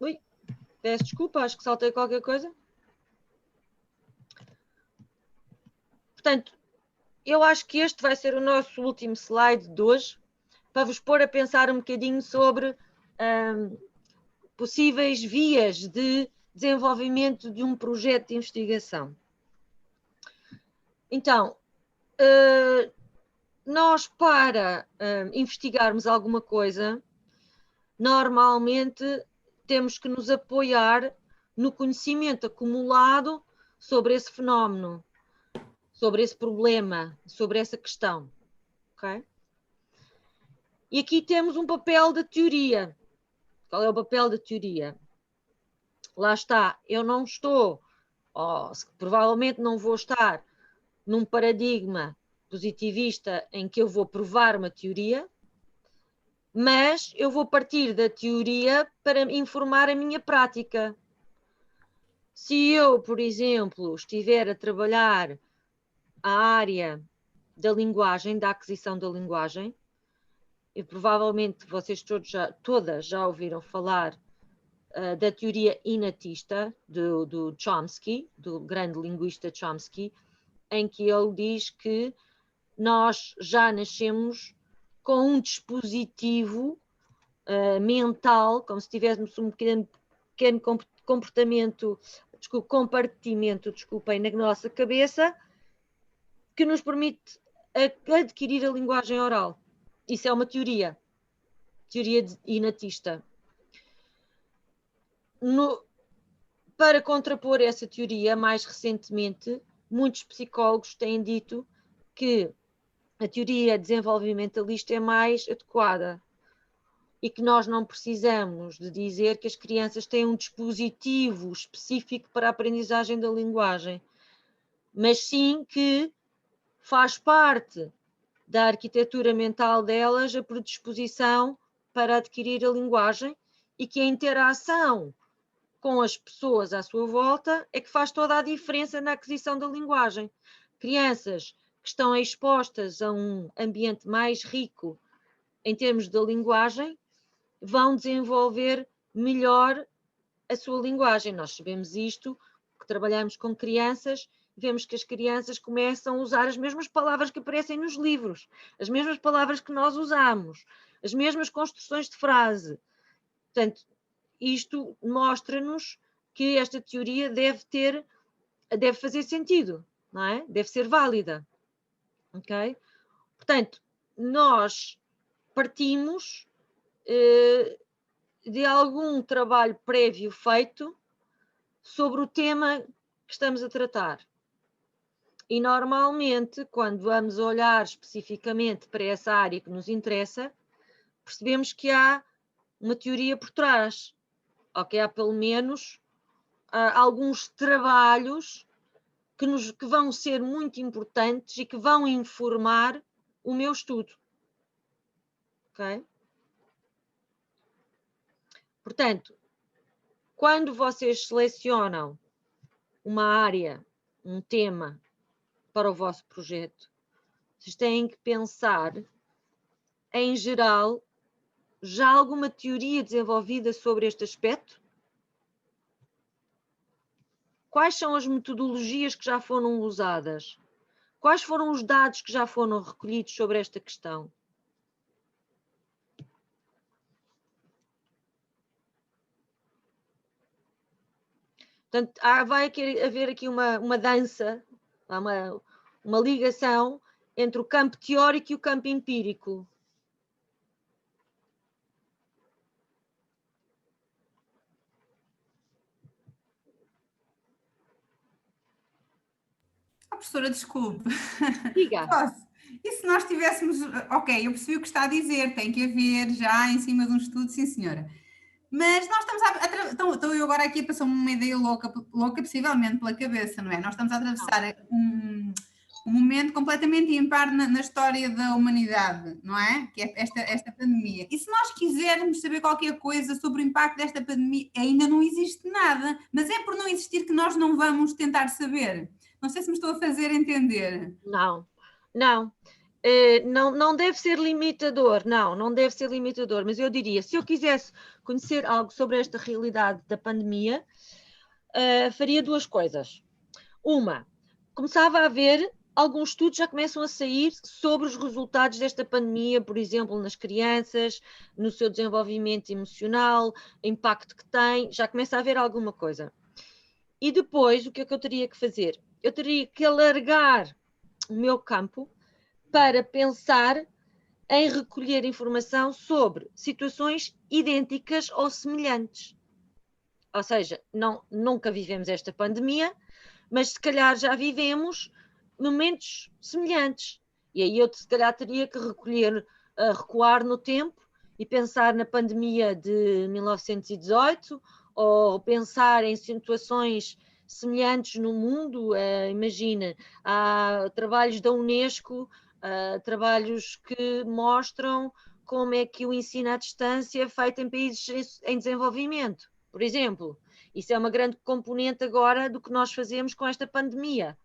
Ui, peço desculpa, acho que saltei qualquer coisa. Portanto, eu acho que este vai ser o nosso último slide de hoje, para vos pôr a pensar um bocadinho sobre possíveis vias de desenvolvimento de um projeto de investigação. Então, nós para investigarmos alguma coisa, normalmente temos que nos apoiar no conhecimento acumulado sobre esse fenómeno, sobre esse problema, sobre essa questão. Ok? E aqui temos um papel da teoria. Qual é o papel da teoria? Lá está, eu não estou, provavelmente não vou estar num paradigma positivista em que eu vou provar uma teoria, mas eu vou partir da teoria para informar a minha prática. Se eu, por exemplo, estiver a trabalhar a área da linguagem, da aquisição da linguagem, e provavelmente vocês todas já ouviram falar da teoria inatista do Chomsky, do grande linguista Chomsky, em que ele diz que nós já nascemos com um dispositivo mental, como se tivéssemos um pequeno compartimento, na nossa cabeça, que nos permite adquirir a linguagem oral. Isso é uma teoria inatista. Para contrapor essa teoria, mais recentemente, muitos psicólogos têm dito que a teoria desenvolvimentalista é mais adequada e que nós não precisamos de dizer que as crianças têm um dispositivo específico para a aprendizagem da linguagem, mas sim que faz parte da arquitetura mental delas a predisposição para adquirir a linguagem e que a interação com as pessoas à sua volta é que faz toda a diferença na aquisição da linguagem. Crianças que estão expostas a um ambiente mais rico em termos da linguagem vão desenvolver melhor a sua linguagem. Nós sabemos isto, que trabalhamos com crianças, vemos que as crianças começam a usar as mesmas palavras que aparecem nos livros, as mesmas palavras que nós usamos, as mesmas construções de frase. Portanto, isto mostra-nos que esta teoria deve fazer sentido, não é? Deve ser válida. Ok? Portanto, nós partimos de algum trabalho prévio feito sobre o tema que estamos a tratar. E normalmente, quando vamos olhar especificamente para essa área que nos interessa, percebemos que há uma teoria por trás, ou que há pelo menos alguns trabalhos que vão ser muito importantes e que vão informar o meu estudo. Ok? Portanto, quando vocês selecionam uma área, um tema para o vosso projeto, vocês têm que pensar, em geral, já há alguma teoria desenvolvida sobre este aspecto? Quais são as metodologias que já foram usadas? Quais foram os dados que já foram recolhidos sobre esta questão? Portanto, vai haver aqui uma dança, uma ligação entre o campo teórico e o campo empírico. Professora, desculpe. Diga. E se nós tivéssemos... Ok, eu percebi o que está a dizer, tem que haver já em cima de um estudo, sim senhora. Mas nós estamos estou eu agora aqui a passar uma ideia louca possivelmente pela cabeça, não é? Nós estamos a atravessar um momento completamente ímpar na história da humanidade, não é? Que é esta pandemia. E se nós quisermos saber qualquer coisa sobre o impacto desta pandemia, ainda não existe nada, mas é por não existir que nós não vamos tentar saber. Não sei se me estou a fazer entender. Não. Não deve ser limitador, não deve ser limitador, mas eu diria, se eu quisesse conhecer algo sobre esta realidade da pandemia, faria duas coisas. Uma, começava a ver, alguns estudos já começam a sair sobre os resultados desta pandemia, por exemplo, nas crianças, no seu desenvolvimento emocional, impacto que tem, já começa a haver alguma coisa. E depois, o que é que eu teria que fazer? Eu teria que alargar o meu campo para pensar em recolher informação sobre situações idênticas ou semelhantes. Ou seja, nunca vivemos esta pandemia, mas se calhar já vivemos momentos semelhantes. E aí eu se calhar teria que recuar no tempo e pensar na pandemia de 1918 ou pensar em situações semelhantes no mundo. Imagina, há trabalhos da Unesco, trabalhos que mostram como é que o ensino à distância é feito em países em desenvolvimento, por exemplo. Isso é uma grande componente agora do que nós fazemos com esta pandemia.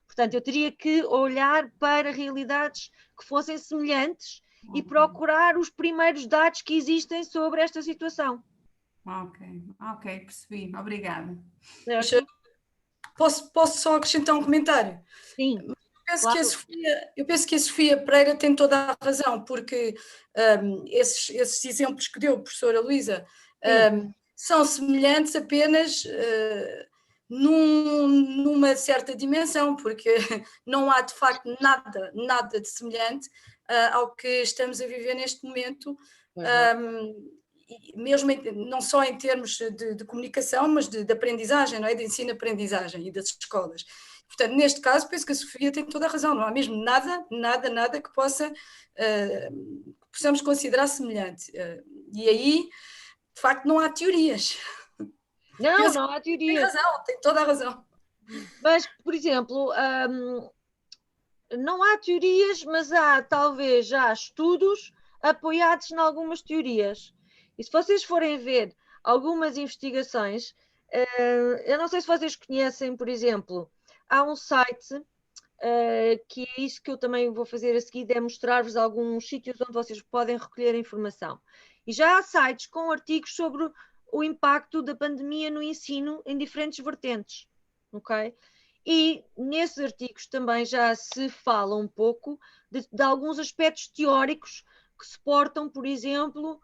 Portanto, eu teria que olhar para realidades que fossem semelhantes e procurar os primeiros dados que existem sobre esta situação. Ok, percebi. Obrigada. Posso só acrescentar um comentário? Sim. Eu penso que a Sofia Pereira tem toda a razão, porque esses exemplos que deu a professora Luísa são semelhantes apenas numa certa dimensão, porque não há de facto nada de semelhante ao que estamos a viver neste momento, mesmo não só em termos de comunicação, mas de aprendizagem, não é? De ensino-aprendizagem e das escolas. Portanto, neste caso, penso que a Sofia tem toda a razão, não há mesmo nada que possamos considerar semelhante. E aí, de facto, não há teorias. Não há teorias. Tem toda a razão. Mas, por exemplo, não há teorias, mas há talvez já estudos apoiados em algumas teorias. E se vocês forem ver algumas investigações, eu não sei se vocês conhecem, por exemplo, há um site que é isso que eu também vou fazer a seguir, é mostrar-vos alguns sítios onde vocês podem recolher informação. E já há sites com artigos sobre o impacto da pandemia no ensino em diferentes vertentes, ok? E nesses artigos também já se fala um pouco de alguns aspectos teóricos que suportam, por exemplo,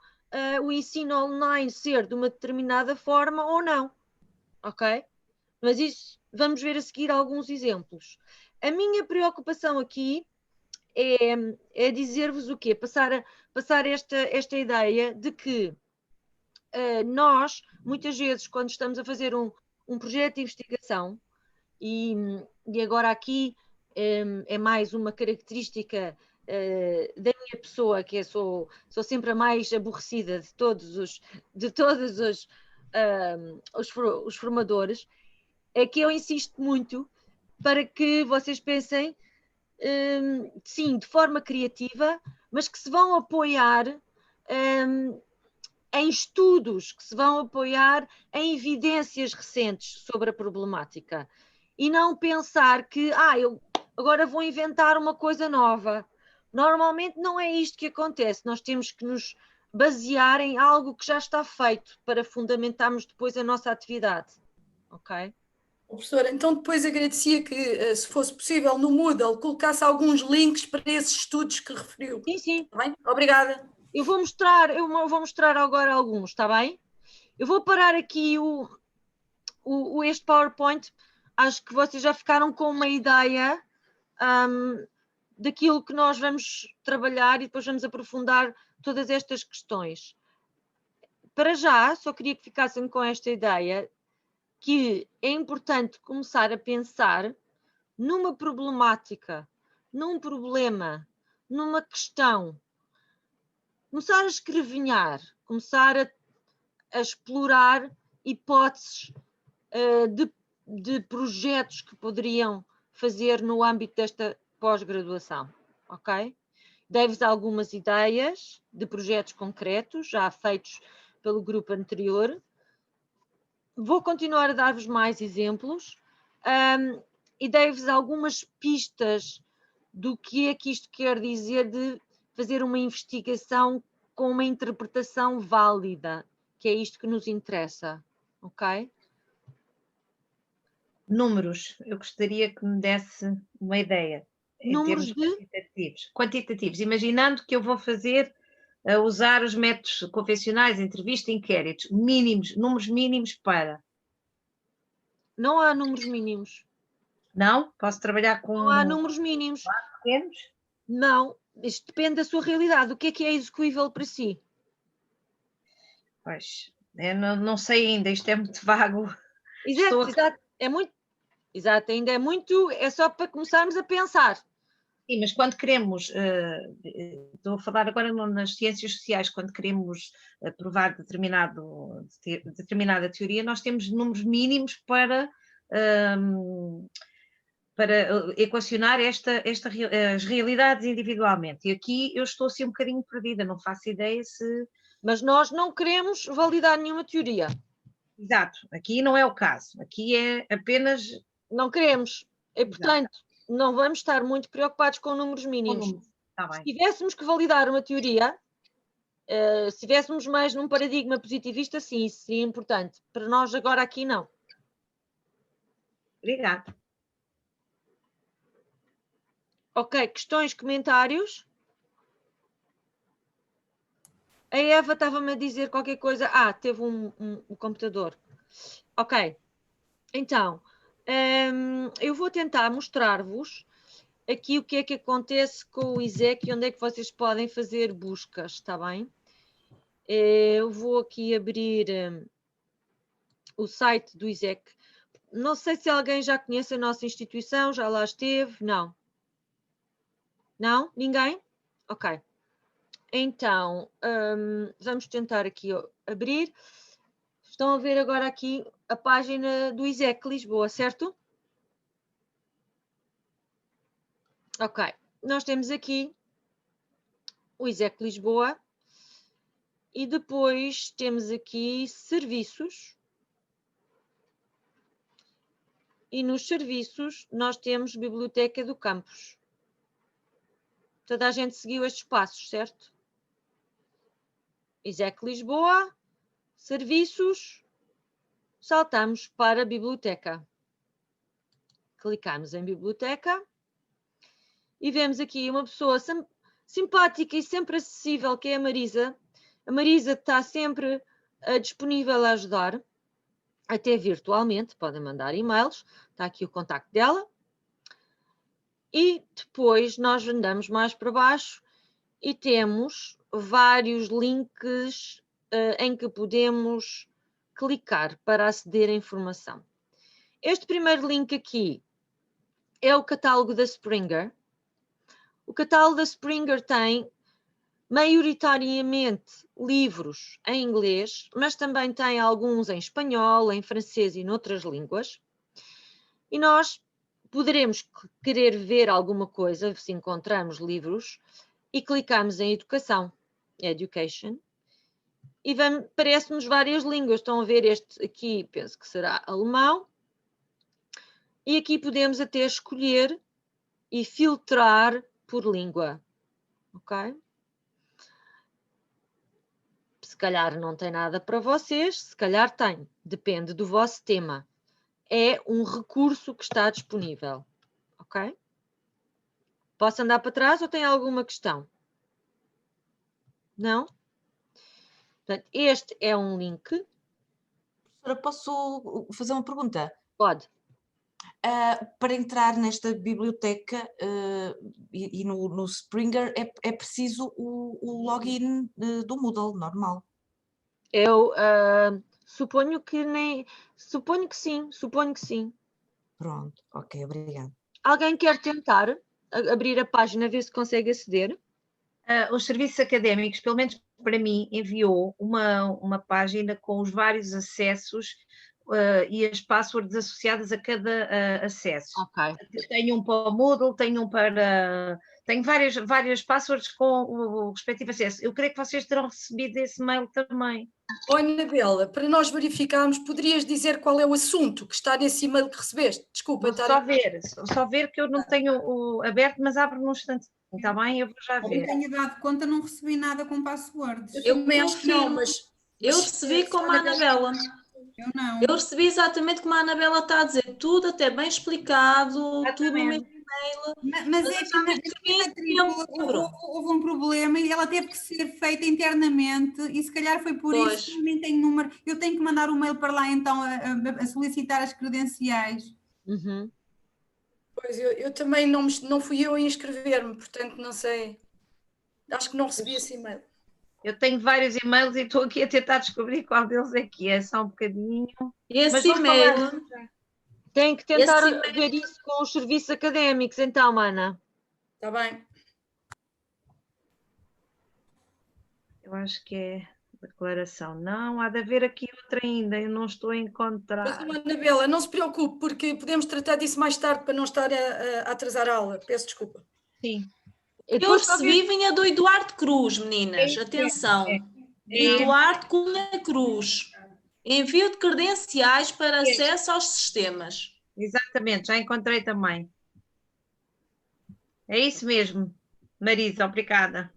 o ensino online ser de uma determinada forma ou não, ok? Mas isso, vamos ver a seguir alguns exemplos. A minha preocupação aqui é dizer-vos o quê? Passar esta ideia de que nós, muitas vezes, quando estamos a fazer um projeto de investigação, e agora aqui é mais uma característica da minha pessoa, que sou sempre a mais aborrecida de todos os formadores, é que eu insisto muito para que vocês pensem, sim, de forma criativa, mas que se vão apoiar em estudos, que se vão apoiar em evidências recentes sobre a problemática. E não pensar que, eu agora vou inventar uma coisa nova. Normalmente não é isto que acontece. Nós temos que nos basear em algo que já está feito para fundamentarmos depois a nossa atividade. Ok? Professora, então depois agradecia que, se fosse possível, no Moodle, colocasse alguns links para esses estudos que referiu. Sim. Está bem? Obrigada. Eu vou mostrar agora alguns, está bem? Eu vou parar aqui este PowerPoint. Acho que vocês já ficaram com uma ideia daquilo que nós vamos trabalhar e depois vamos aprofundar todas estas questões. Para já, só queria que ficassem com esta ideia que é importante começar a pensar numa problemática, num problema, numa questão, começar a escrevinhar, começar a explorar hipóteses de projetos que poderiam fazer no âmbito desta pós-graduação, ok? Dei-vos algumas ideias de projetos concretos, já feitos pelo grupo anterior. Vou continuar a dar-vos mais exemplos e dei-vos algumas pistas do que é que isto quer dizer de fazer uma investigação com uma interpretação válida, que é isto que nos interessa, ok? Números, eu gostaria que me desse uma ideia. Números em termos quantitativos, imaginando que eu vou usar os métodos convencionais, entrevista e inquéritos, números mínimos para... Não há números mínimos. Não? Posso trabalhar com... Não há números mínimos. Pequenos? Não, isto depende da sua realidade. O que é execuível para si? Pois, eu não sei ainda, isto é muito vago. Exato, ainda é muito, é só para começarmos a pensar. Sim, mas quando queremos, estou a falar agora nas ciências sociais, quando queremos provar determinada teoria, nós temos números mínimos para equacionar as realidades individualmente. E aqui eu estou assim um bocadinho perdida, não faço ideia se... Mas nós não queremos validar nenhuma teoria. Exato, aqui não é o caso, aqui é apenas... Não queremos, e portanto... Não vamos estar muito preocupados com números mínimos. Se tivéssemos que validar uma teoria, se estivéssemos mais num paradigma positivista, sim, isso seria importante. Para nós agora aqui não. Obrigada. Ok, questões, comentários? A Eva estava-me a dizer qualquer coisa. Teve um computador. Ok. Então, eu vou tentar mostrar-vos aqui o que é que acontece com o ISEC e onde é que vocês podem fazer buscas, está bem? Eu vou aqui abrir o site do ISEC. Não sei se alguém já conhece a nossa instituição, já lá esteve. Não? Não? Ninguém? Ok. Então, vamos tentar aqui abrir. Estão a ver agora aqui a página do ISEC Lisboa, certo? Ok. Nós temos aqui o ISEC Lisboa e depois temos aqui serviços. E nos serviços nós temos Biblioteca do Campus. Toda a gente seguiu estes passos, certo? ISEC Lisboa, serviços, saltamos para a biblioteca. Clicamos em biblioteca e vemos aqui uma pessoa simpática e sempre acessível, que é a Marisa. A Marisa está sempre disponível a ajudar, até virtualmente, podem mandar e-mails, está aqui o contacto dela. E depois nós andamos mais para baixo e temos vários links em que podemos clicar para aceder à informação. Este primeiro link aqui é o catálogo da Springer. O catálogo da Springer tem maioritariamente livros em inglês, mas também tem alguns em espanhol, em francês e noutras línguas. E nós poderemos querer ver alguma coisa, se encontramos livros, e clicamos em Educação, Education, e aparece-nos várias línguas. Estão a ver este aqui, penso que será alemão, e aqui podemos até escolher e filtrar por língua, ok? Se calhar não tem nada para vocês, se calhar tem, depende do vosso tema. É um recurso que está disponível, ok? Posso andar para trás ou tem alguma questão? Não? Portanto, este é um link. Professora, posso fazer uma pergunta? Pode. Para entrar nesta biblioteca e no Springer é preciso o login do Moodle normal? Eu suponho que sim, suponho que sim. Pronto, ok, obrigada. Alguém quer tentar abrir a página, ver se consegue aceder? Os serviços académicos, pelo menos para mim, enviou uma página com os vários acessos e as passwords associadas a cada acesso. Ok. Tenho um para o Moodle, tenho várias passwords com o respectivo acesso. Eu creio que vocês terão recebido esse mail também. Anabela, para nós verificarmos, poderias dizer qual é o assunto que está nesse e-mail que recebeste? Desculpa. Só ver que eu não tenho o aberto, mas abro num instante. Está bem? Eu vou já ver. Eu tenho dado conta, não recebi nada com passwords. Eu confirmo, mas eu recebi como a Anabela. Eu não. Eu recebi exatamente como a Anabela está a dizer, tudo até bem explicado, tudo no mesmo e-mail. Mas é que na matrícula houve um problema e ela teve que ser feita internamente e se calhar foi por isso que nem tem número. Eu tenho que mandar um mail para lá então a solicitar as credenciais. Uhum. Pois, eu também não fui eu a inscrever-me, portanto não sei. Acho que não recebi esse e-mail. Eu tenho vários e-mails e estou aqui a tentar descobrir qual deles é que é, só um bocadinho. Esse e-mail... Tem que tentar ver isso com os serviços académicos, então, Ana. Está bem. Eu acho que é declaração. Não, há de haver aqui outra ainda, eu não estou a encontrar. Mas, Anabela, não se preocupe, porque podemos tratar disso mais tarde para não estar a atrasar a aula. Peço desculpa. Sim. Eu recebi, vinha do Eduardo Cruz, meninas, atenção. Eduardo Cunha Cruz. Envio de credenciais para acesso aos sistemas. Exatamente, já encontrei também. É isso mesmo, Marisa, obrigada.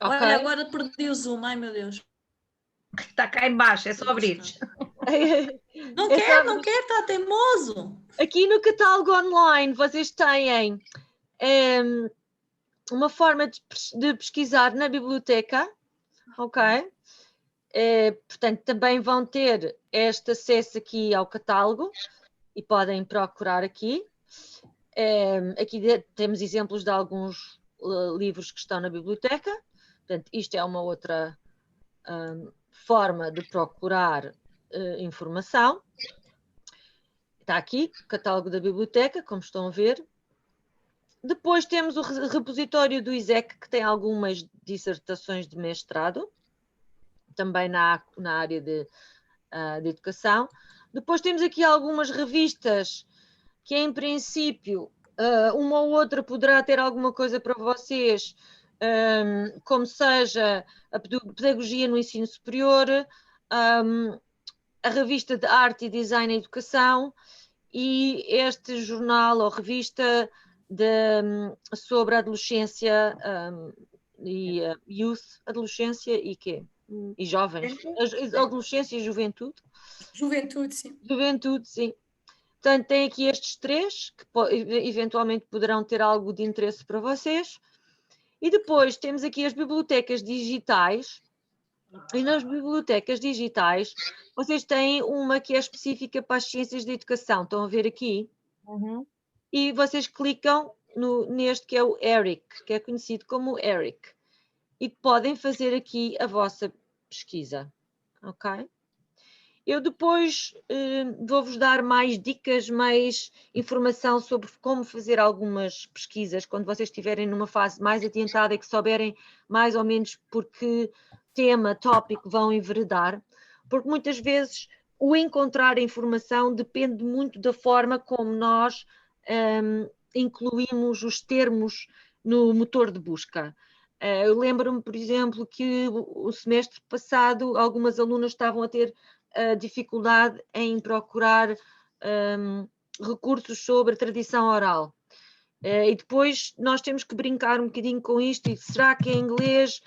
Okay. Olha, agora perdi o Zoom, ai meu Deus. Está cá em baixo, é só abrir. Não quer, está teimoso. Aqui no catálogo online vocês têm uma forma de pesquisar na biblioteca, ok? Portanto, também vão ter este acesso aqui ao catálogo e podem procurar aqui. Aqui temos exemplos de alguns livros que estão na biblioteca. Portanto, isto é uma outra forma de procurar informação. Está aqui, o catálogo da biblioteca, como estão a ver. Depois temos o repositório do ISEC, que tem algumas dissertações de mestrado, também na área de educação. Depois temos aqui algumas revistas que, em princípio, uma ou outra poderá ter alguma coisa para vocês, como seja a pedagogia no ensino superior, a revista de arte e design e educação e este jornal ou revista sobre a adolescência e youth, adolescência e quê? E jovens, adolescência e juventude. Juventude, sim. Juventude, sim. Portanto, tem aqui estes três, que eventualmente poderão ter algo de interesse para vocês. E depois temos aqui as bibliotecas digitais. E nas bibliotecas digitais, vocês têm uma que é específica para as ciências da educação. Estão a ver aqui? Uhum. E vocês clicam neste que é o ERIC, que é conhecido como ERIC. E podem fazer aqui a vossa pesquisa. Ok? Eu depois vou-vos dar mais dicas, mais informação sobre como fazer algumas pesquisas, quando vocês estiverem numa fase mais adiantada e que souberem mais ou menos por que tema, tópico vão enveredar, porque muitas vezes o encontrar a informação depende muito da forma como nós incluímos os termos no motor de busca. Eu lembro-me, por exemplo, que o semestre passado algumas alunas estavam a ter dificuldade em procurar recursos sobre a tradição oral. E depois nós temos que brincar um bocadinho com isto, e será que em inglês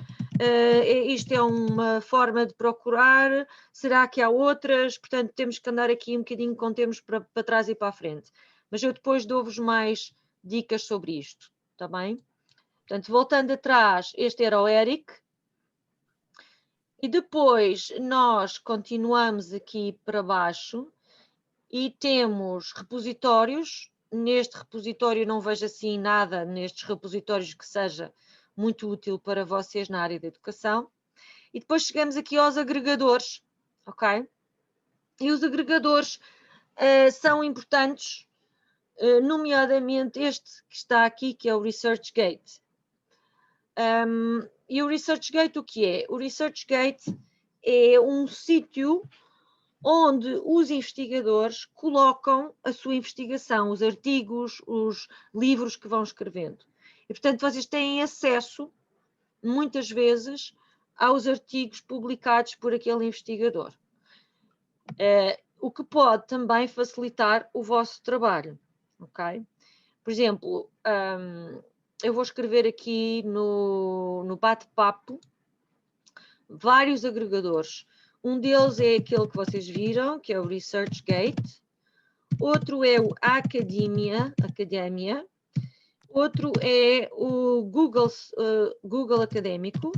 isto é uma forma de procurar? Será que há outras? Portanto, temos que andar aqui um bocadinho com termos para trás e para a frente. Mas eu depois dou-vos mais dicas sobre isto, está bem? Portanto, voltando atrás, este era o Eric. E depois nós continuamos aqui para baixo e temos repositórios. Neste repositório não vejo assim nada nestes repositórios que seja muito útil para vocês na área da educação. E depois chegamos aqui aos agregadores, ok? E os agregadores são importantes, nomeadamente este que está aqui, que é o ResearchGate. E o ResearchGate o que é? O ResearchGate é um sítio onde os investigadores colocam a sua investigação, os artigos, os livros que vão escrevendo. E, portanto, vocês têm acesso, muitas vezes, aos artigos publicados por aquele investigador. O que pode também facilitar o vosso trabalho, ok? Por exemplo, eu vou escrever aqui no bate-papo vários agregadores. Um deles é aquele que vocês viram, que é o ResearchGate. Outro é o Academia. Outro é o Google Académico.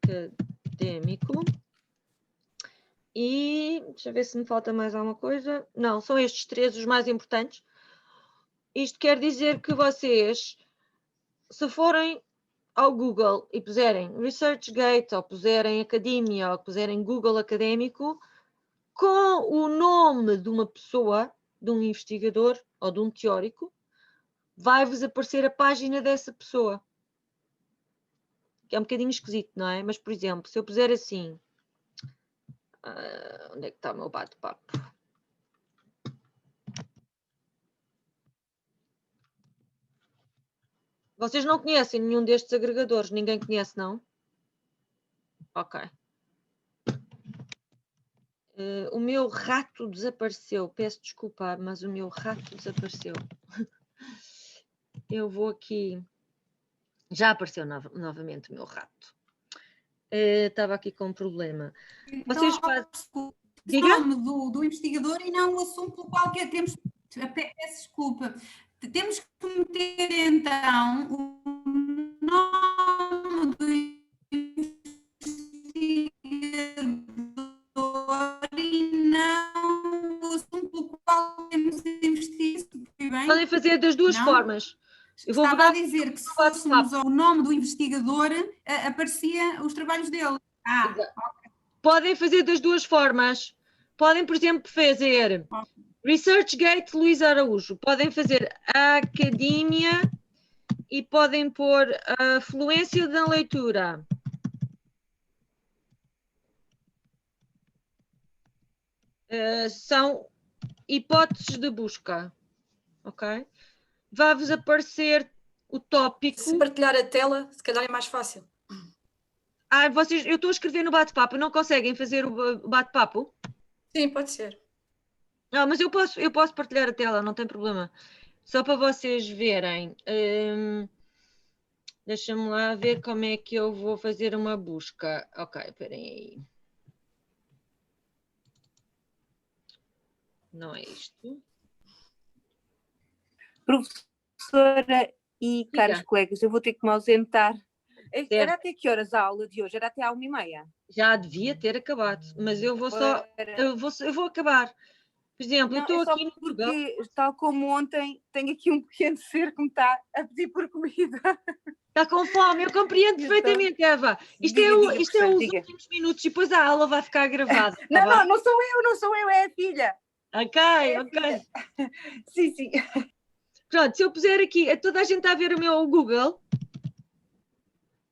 Académico. E deixa eu ver se me falta mais alguma coisa. Não, são estes três os mais importantes. Isto quer dizer que vocês, se forem ao Google e puserem ResearchGate, ou puserem Academia, ou puserem Google Académico, com o nome de uma pessoa, de um investigador ou de um teórico, vai-vos aparecer a página dessa pessoa. Que é um bocadinho esquisito, não é? Mas, por exemplo, se eu puser assim, onde é que está o meu bate-papo? Vocês não conhecem nenhum destes agregadores? Ninguém conhece, não? Ok. O meu rato desapareceu. Peço desculpa, mas o meu rato desapareceu. Eu vou aqui. Já apareceu novamente o meu rato. Estava aqui com um problema. Vocês fazem... O Diga? nome do investigador e não o assunto pelo qual temos... Peço desculpa. Temos que meter, então, o nome do investigador e não o assunto pelo qual temos investido. Podem fazer das duas formas. Eu vou Estava a dizer que se fôssemos ao nome do investigador, aparecia os trabalhos dele. Podem fazer das duas formas. Podem, por exemplo, fazer ResearchGate Luís Araújo. Podem fazer a Academia e podem pôr a fluência da leitura. São hipóteses de busca. Ok? Vai-vos aparecer o tópico. Se partilhar a tela, se calhar é mais fácil. Eu estou a escrever no bate-papo, não conseguem fazer o bate-papo? Sim, pode ser. Não, mas eu posso partilhar a tela, não tem problema. Só para vocês verem. Deixa-me lá ver como é que eu vou fazer uma busca. Ok, esperem aí. Não é isto. Professora e caros Diga. colegas, eu vou ter que me ausentar. Certo. Era até que horas a aula de hoje? Era até à 1h30? Já devia ter acabado, mas eu vou só... Eu vou acabar. Por exemplo, eu estou aqui no Google. Porque, tal como ontem, tenho aqui um pequeno ser que me está a pedir por comida. Está com fome, eu compreendo perfeitamente, Eva. Isto é os últimos minutos e depois a aula vai ficar gravada. Não sou eu, é a filha. Ok. Sim. Pronto, se eu puser aqui, toda a gente está a ver o meu Google?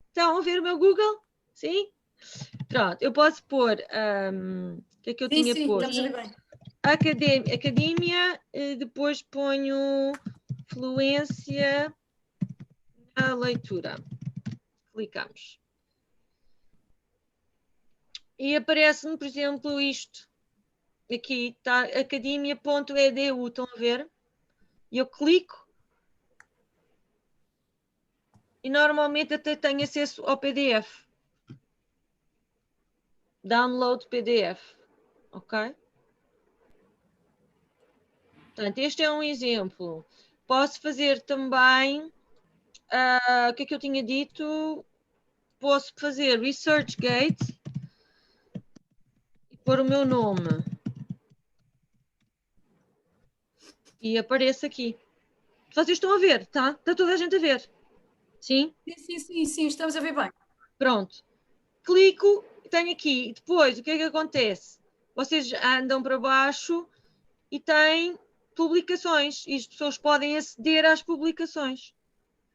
Estão a ver o meu Google? Sim? Pronto, eu posso pôr, o que é que eu tinha posto? Estamos a ver bem. Academia, depois ponho fluência na leitura. Clicamos. E aparece-me, por exemplo, isto. Aqui está academia.edu, estão a ver? E eu clico. E normalmente até tenho acesso ao PDF. Download PDF. Ok? Portanto, este é um exemplo. Posso fazer também, o que é que eu tinha dito? Posso fazer ResearchGate e pôr o meu nome. E aparece aqui. Vocês estão a ver, tá? Está toda a gente a ver? Sim? Sim, estamos a ver bem. Pronto. Clico, tenho aqui. Depois, o que é que acontece? Vocês andam para baixo e têm publicações. E as pessoas podem aceder às publicações.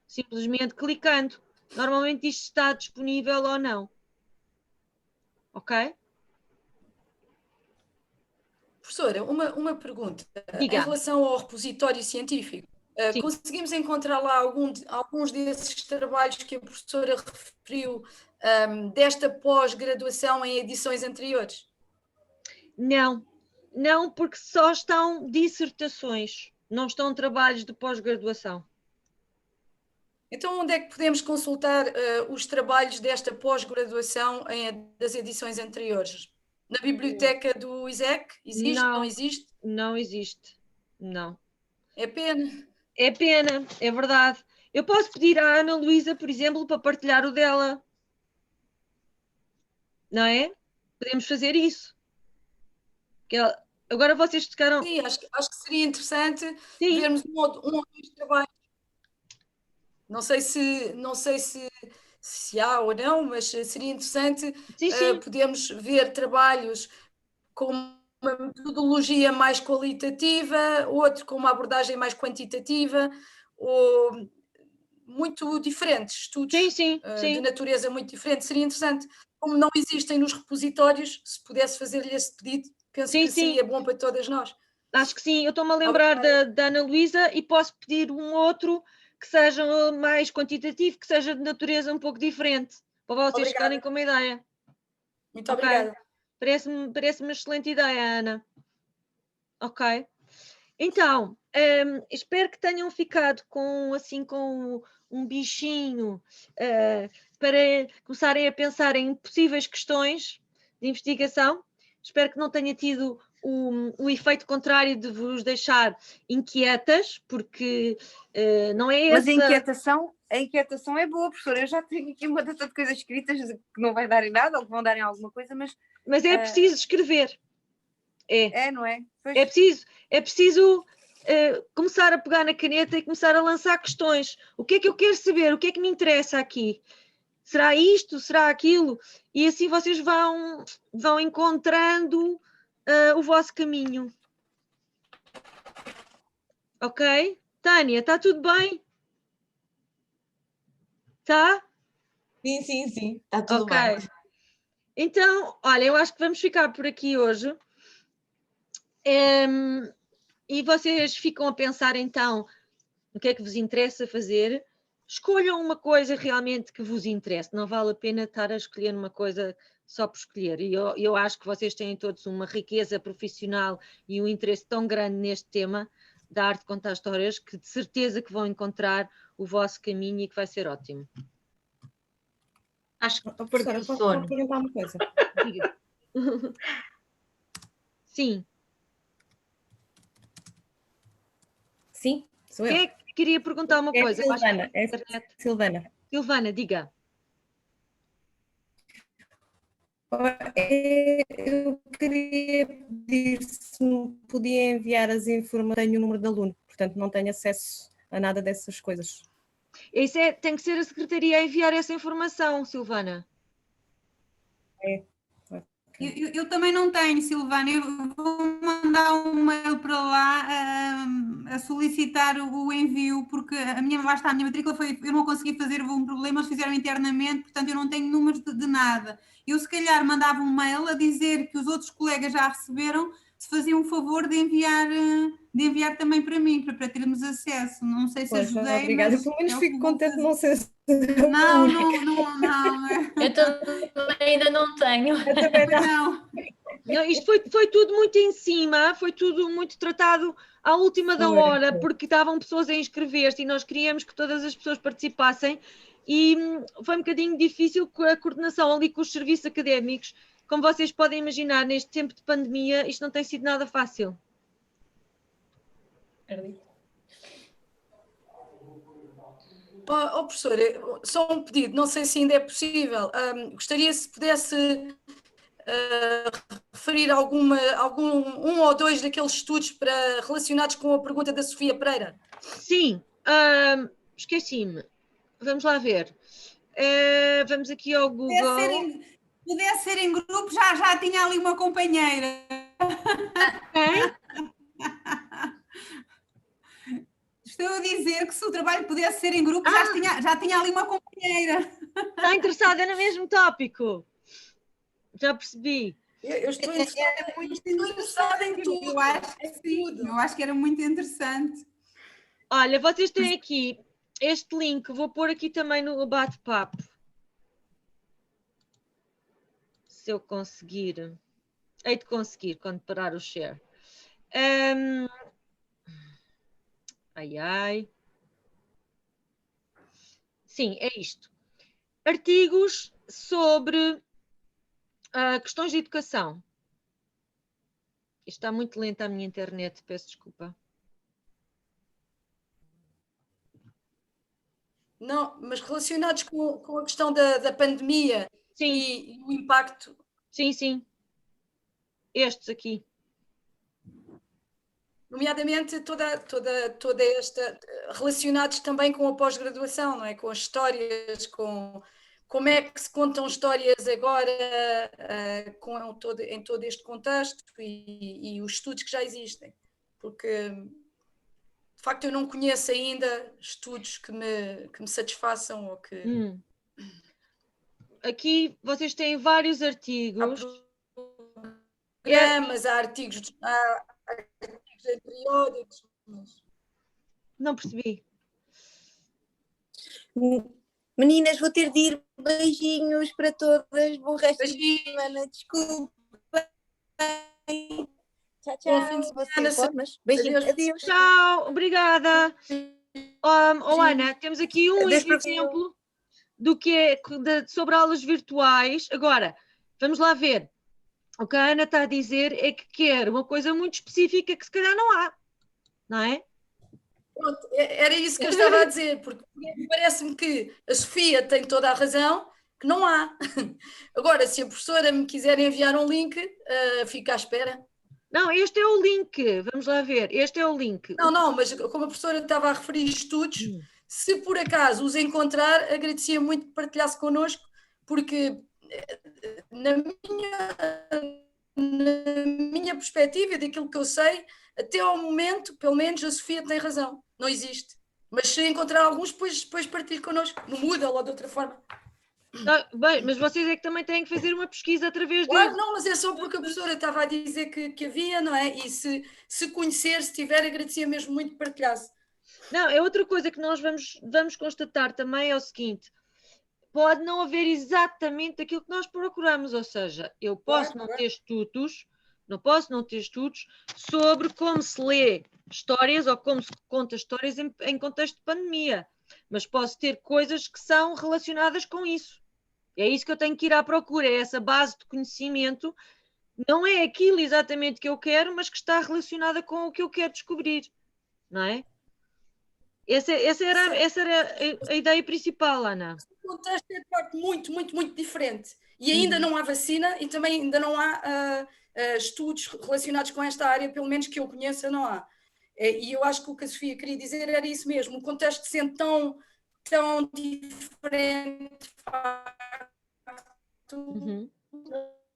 Simplesmente clicando. Normalmente isto está disponível ou não. Ok? Professora, uma pergunta. Diga. Em relação ao repositório científico, conseguimos encontrar lá alguns desses trabalhos que a professora referiu desta pós-graduação em edições anteriores? Não, porque só estão dissertações, não estão trabalhos de pós-graduação. Então, onde é que podemos consultar os trabalhos desta pós-graduação das edições anteriores? Na biblioteca do ISEC? Existe? Não existe? Não existe, não. É pena. É pena, é verdade. Eu posso pedir à Ana Luísa, por exemplo, para partilhar o dela. Não é? Podemos fazer isso. Agora vocês tocaram... Sim, acho que seria interessante vermos um ou dois trabalhos. Não sei se há ou não, mas seria interessante podermos ver trabalhos com uma metodologia mais qualitativa, outro com uma abordagem mais quantitativa, ou muito diferentes, estudos de natureza muito diferente. Seria interessante, como não existem nos repositórios, se pudesse fazer-lhe esse pedido, penso que seria bom para todas nós. Acho que sim, eu estou-me a lembrar da Ana Luísa e posso pedir um outro que seja mais quantitativo, que seja de natureza um pouco diferente, para vocês ficarem com uma ideia. Muito obrigada. Parece uma excelente ideia, Ana. Ok. Então, espero que tenham ficado com um bichinho para começarem a pensar em possíveis questões de investigação. Espero que não tenha tido o efeito contrário de vos deixar inquietas, porque não é essa... Mas a inquietação é boa, professora. Eu já tenho aqui uma data de coisas escritas que não vai dar em nada, ou que vão dar em alguma coisa, mas... Mas é preciso escrever. É, não é? Pois. É preciso começar a pegar na caneta e começar a lançar questões. O que é que eu quero saber? O que é que me interessa aqui? Será isto? Será aquilo? E assim vocês vão encontrando o vosso caminho. Ok? Tânia, está tudo bem? Tá? Sim. Está tudo bem. Então, olha, eu acho que vamos ficar por aqui hoje. E vocês ficam a pensar então no que é que vos interessa fazer. Escolham uma coisa realmente que vos interesse. Não vale a pena estar a escolher uma coisa só por escolher. E eu acho que vocês têm todos uma riqueza profissional e um interesse tão grande neste tema da arte de contar histórias que de certeza que vão encontrar o vosso caminho e que vai ser ótimo. Acho que professora, posso perguntar uma coisa? Diga. Sim. Sim, sou eu. Quem é que queria perguntar uma coisa? Silvana, Silvana. Silvana, diga. Eu queria pedir se me podia enviar as informações. Tenho o número de aluno, portanto não tenho acesso a nada dessas coisas. Isso tem que ser a Secretaria a enviar essa informação, Silvana. Eu também não tenho, Silvana. Eu vou mandar um mail para lá a solicitar o envio, porque a minha matrícula foi, eu não consegui fazer, houve um problema, eles fizeram internamente, portanto eu não tenho números de nada. Eu se calhar mandava um mail a dizer que os outros colegas já receberam, se faziam um favor de enviar também para mim, para termos acesso. Não sei se ajudei. Obrigada, pelo menos fico contente, não sei se... Não. Eu também ainda não tenho. Eu também não. Não, isto foi tudo muito em cima, foi tudo muito tratado à última da hora, porque estavam pessoas a inscrever-se e nós queríamos que todas as pessoas participassem e foi um bocadinho difícil com a coordenação ali com os serviços académicos. Como vocês podem imaginar, neste tempo de pandemia, isto não tem sido nada fácil. Professora, só um pedido, não sei se ainda é possível. Gostaria se pudesse referir um ou dois daqueles estudos relacionados com a pergunta da Sofia Pereira. Sim, esqueci-me. Vamos lá ver. Vamos aqui ao Google. Pudesse ser em grupo, já tinha ali uma companheira. Quem? Estou a dizer que se o trabalho pudesse ser em grupo, já tinha ali uma companheira. Está interessada no mesmo tópico? Já percebi. Eu estou interessada em tudo. Eu acho que sim, eu acho que era muito interessante. Olha, vocês têm aqui este link, vou pôr aqui também no bate-papo. Se eu conseguir. Hei de conseguir quando parar o share. Ai. Sim, é isto. Artigos sobre questões de educação. Isto está muito lenta a minha internet, peço desculpa. Não, mas relacionados com a questão da pandemia. Sim. E o impacto. Sim. Estes aqui. Nomeadamente toda esta, relacionados também com a pós-graduação, não é? Com as histórias, como é que se contam histórias agora em todo este contexto e os estudos que já existem. Porque, de facto, eu não conheço ainda estudos que me satisfaçam ou que... Aqui vocês têm vários artigos. Há programas, há artigos em periódicos. Não percebi. Meninas, vou ter de ir. Beijinhos para todas. Bom resto de semana. Desculpa. Tchau. Bom fim de semana. Beijinhos. Adeus. Tchau. Obrigada. Ana, temos aqui um exemplo do que é sobre aulas virtuais. Agora, vamos lá ver. O que a Ana está a dizer é que quer uma coisa muito específica que se calhar não há, não é? Pronto, era isso que eu estava a dizer, porque parece-me que a Sofia tem toda a razão, que não há. Agora, se a professora me quiser enviar um link, fica à espera. Não, este é o link, vamos lá ver, este é o link. Não, mas como a professora estava a referir estudos, se por acaso os encontrar, agradecia muito que partilhasse connosco, porque na minha perspectiva e daquilo que eu sei, até ao momento, pelo menos a Sofia tem razão, não existe. Mas se encontrar alguns, depois partilhe connosco, no Moodle ou de outra forma. Bem, mas vocês é que também têm que fazer uma pesquisa através Claro, não, mas é só porque a professora estava a dizer que havia, não é? E se conhecer, se tiver, agradecia mesmo muito que partilhasse. Não, é outra coisa que nós vamos constatar também é o seguinte: pode não haver exatamente aquilo que nós procuramos, ou seja, eu posso não ter estudos, não posso não ter estudos sobre como se lê histórias ou como se conta histórias em contexto de pandemia, mas posso ter coisas que são relacionadas com isso. É isso que eu tenho que ir à procura, é essa base de conhecimento, não é aquilo exatamente que eu quero, mas que está relacionada com o que eu quero descobrir, não é? Essa era a ideia principal, Ana. O contexto é de facto muito, muito, muito diferente. E ainda não há vacina e também ainda não há estudos relacionados com esta área, pelo menos que eu conheça, não há. E eu acho que o que a Sofia queria dizer era isso mesmo, o contexto sendo tão diferente.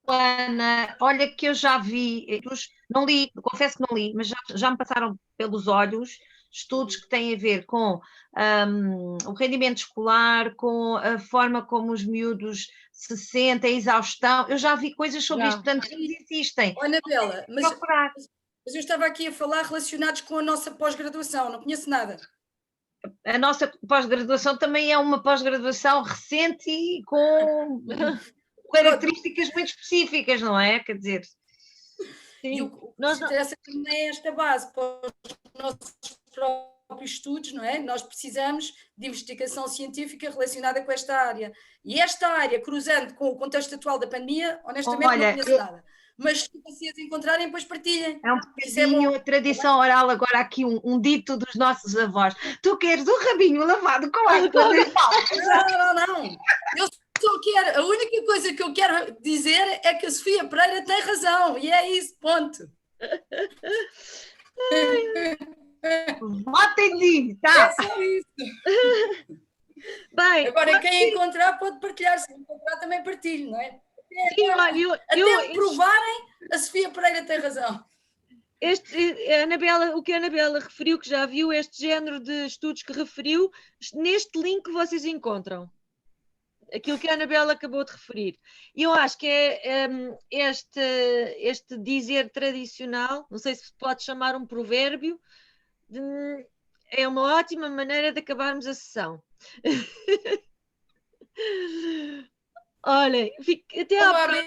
Ana, olha que eu já vi, não li, confesso que não li, mas já me passaram pelos olhos estudos que têm a ver com o rendimento escolar, com a forma como os miúdos se sentem, a exaustão. Eu já vi coisas sobre isto, portanto, eles existem. Olha, Bela, mas eu estava aqui a falar relacionados com a nossa pós-graduação, não conheço nada. A nossa pós-graduação também é uma pós-graduação recente e com características muito específicas, não é? Quer dizer... Sim. E o que nos interessa também é esta base para os nossos próprios estudos, não é? Nós precisamos de investigação científica relacionada com esta área. E esta área, cruzando com o contexto atual da pandemia, honestamente não conheço nada. Mas se vocês encontrarem, depois partilhem. É um bocadinho a tradição oral, agora aqui um dito dos nossos avós. Tu queres um rabinho lavado com água? Não. Eu quero, a única coisa que eu quero dizer é que a Sofia Pereira tem razão. E é isso, ponto. Votem em mim, tá? É só isso. Bem, agora, quem encontrar pode partilhar. Se encontrar, também partilho, não é? Até provarem, a Sofia Pereira tem razão. O que a Anabela referiu, que já viu este género de estudos que referiu, neste link vocês encontram aquilo que a Anabela acabou de referir. E eu acho que é este dizer tradicional, não sei se pode chamar um provérbio, é uma ótima maneira de acabarmos a sessão. Olhem, até à próxima.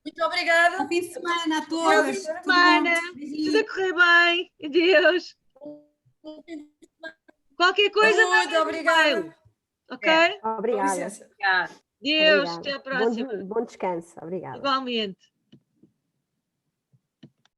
Muito obrigada. Bom fim de semana a todos. Tudo a correr bem. Adeus. Qualquer coisa, muito obrigada. Ok? Obrigada. Deus, até à próxima. Bom descanso. Obrigada. Igualmente.